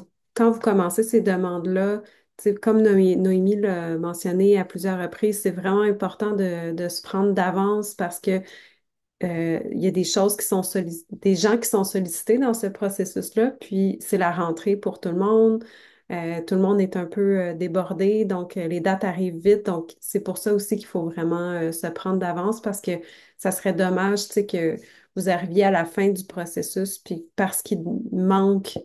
vous commencez ces demandes-là, tu sais, comme Noémie l'a mentionné à plusieurs reprises, c'est vraiment important de se prendre d'avance parce que il y a des choses des gens qui sont sollicités dans ce processus-là, puis c'est la rentrée pour tout le monde. Tout le monde est un peu débordé, donc les dates arrivent vite. Donc, c'est pour ça aussi qu'il faut vraiment se prendre d'avance parce que ça serait dommage, tu sais, que vous arriviez à la fin du processus, puis parce qu'il manque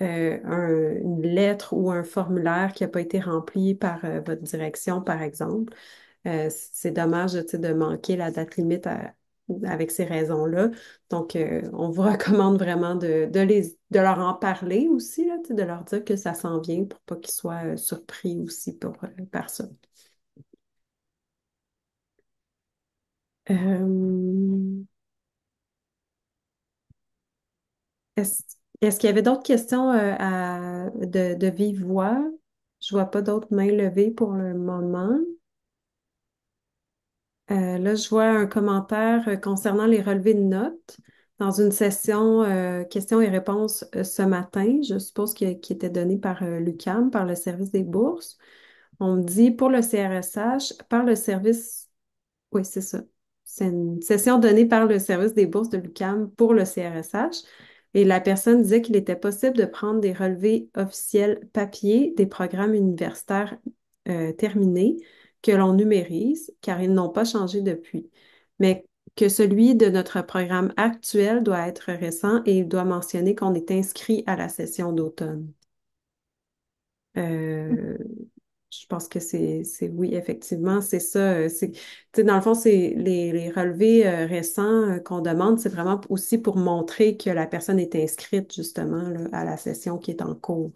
une lettre ou un formulaire qui n'a pas été rempli par votre direction, par exemple. C'est dommage, tu sais, de manquer la date limite avec ces raisons-là. Donc, on vous recommande vraiment de leur en parler aussi, là, tu sais, de leur dire que ça s'en vient pour pas qu'ils soient surpris aussi par ça. Euh, est-ce, est-ce qu'il y avait d'autres questions de vive voix? Je vois pas d'autres mains levées pour le moment. Là, je vois un commentaire concernant les relevés de notes dans une session questions et réponses ce matin. Je suppose qui était donnée par l'UQAM, par le service des bourses. On me dit pour le CRSH, par le service, oui, c'est ça. C'est une session donnée par le service des bourses de l'UQAM pour le CRSH. Et la personne disait qu'il était possible de prendre des relevés officiels papier des programmes universitaires terminés que l'on numérise, car ils n'ont pas changé depuis. Mais que celui de notre programme actuel doit être récent et il doit mentionner qu'on est inscrit à la session d'automne. Euh, je pense que oui, effectivement, c'est ça. Tu sais, dans le fond, c'est les relevés récents qu'on demande, c'est vraiment aussi pour montrer que la personne est inscrite justement là, à la session qui est en cours.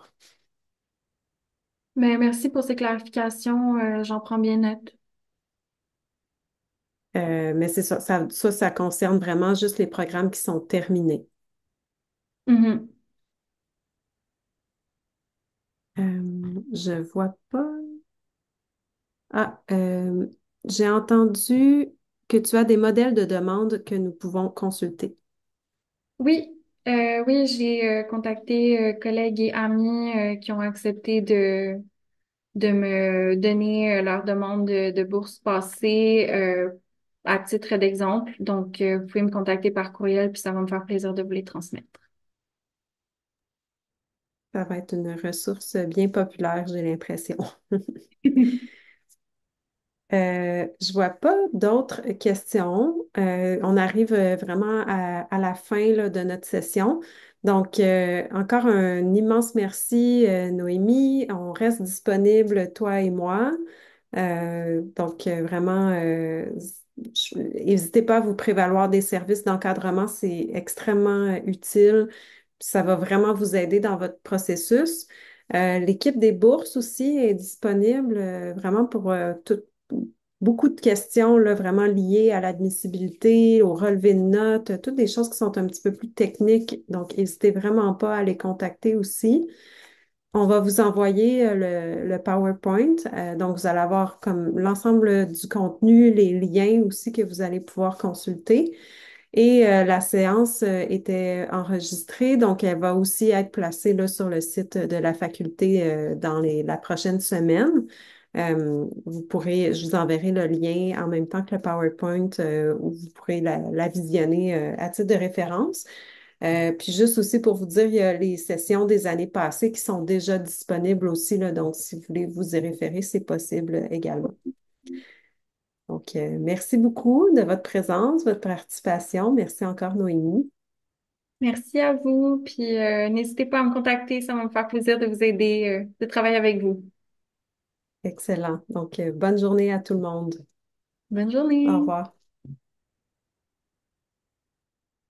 Mais merci pour ces clarifications, j'en prends bien note. Mais c'est ça, ça concerne vraiment juste les programmes qui sont terminés. Mhm. Je vois pas. Ah, j'ai entendu que tu as des modèles de demande que nous pouvons consulter. Oui, oui, j'ai contacté collègues et amis qui ont accepté de me donner leur demande de bourse passée à titre d'exemple. Donc, vous pouvez me contacter par courriel, puis ça va me faire plaisir de vous les transmettre. Ça va être une ressource bien populaire, j'ai l'impression. Je vois pas d'autres questions. On arrive vraiment à la fin là, de notre session. Donc, encore un immense merci, Noémie. On reste disponible, toi et moi. Donc, vraiment, n'hésitez pas à vous prévaloir des services d'encadrement. C'est extrêmement utile. Ça va vraiment vous aider dans votre processus. L'équipe des bourses aussi est disponible vraiment pour beaucoup de questions là, vraiment liées à l'admissibilité, au relevé de notes, toutes des choses qui sont un petit peu plus techniques. Donc, n'hésitez vraiment pas à les contacter aussi. On va vous envoyer le PowerPoint. Donc, vous allez avoir comme l'ensemble du contenu, les liens aussi que vous allez pouvoir consulter. Et la séance était enregistrée, donc elle va aussi être placée là, sur le site de la faculté dans la prochaine semaine. Vous pourrez, je vous enverrai le lien en même temps que le PowerPoint où vous pourrez la visionner à titre de référence. Puis juste aussi pour vous dire, il y a les sessions des années passées qui sont déjà disponibles aussi, là, donc si vous voulez vous y référer, c'est possible également. Donc, merci beaucoup de votre présence, votre participation. Merci encore, Noémie. Merci à vous, puis n'hésitez pas à me contacter, ça va me faire plaisir de vous aider, de travailler avec vous. Excellent. Donc, bonne journée à tout le monde. Bonne Au journée! revoir.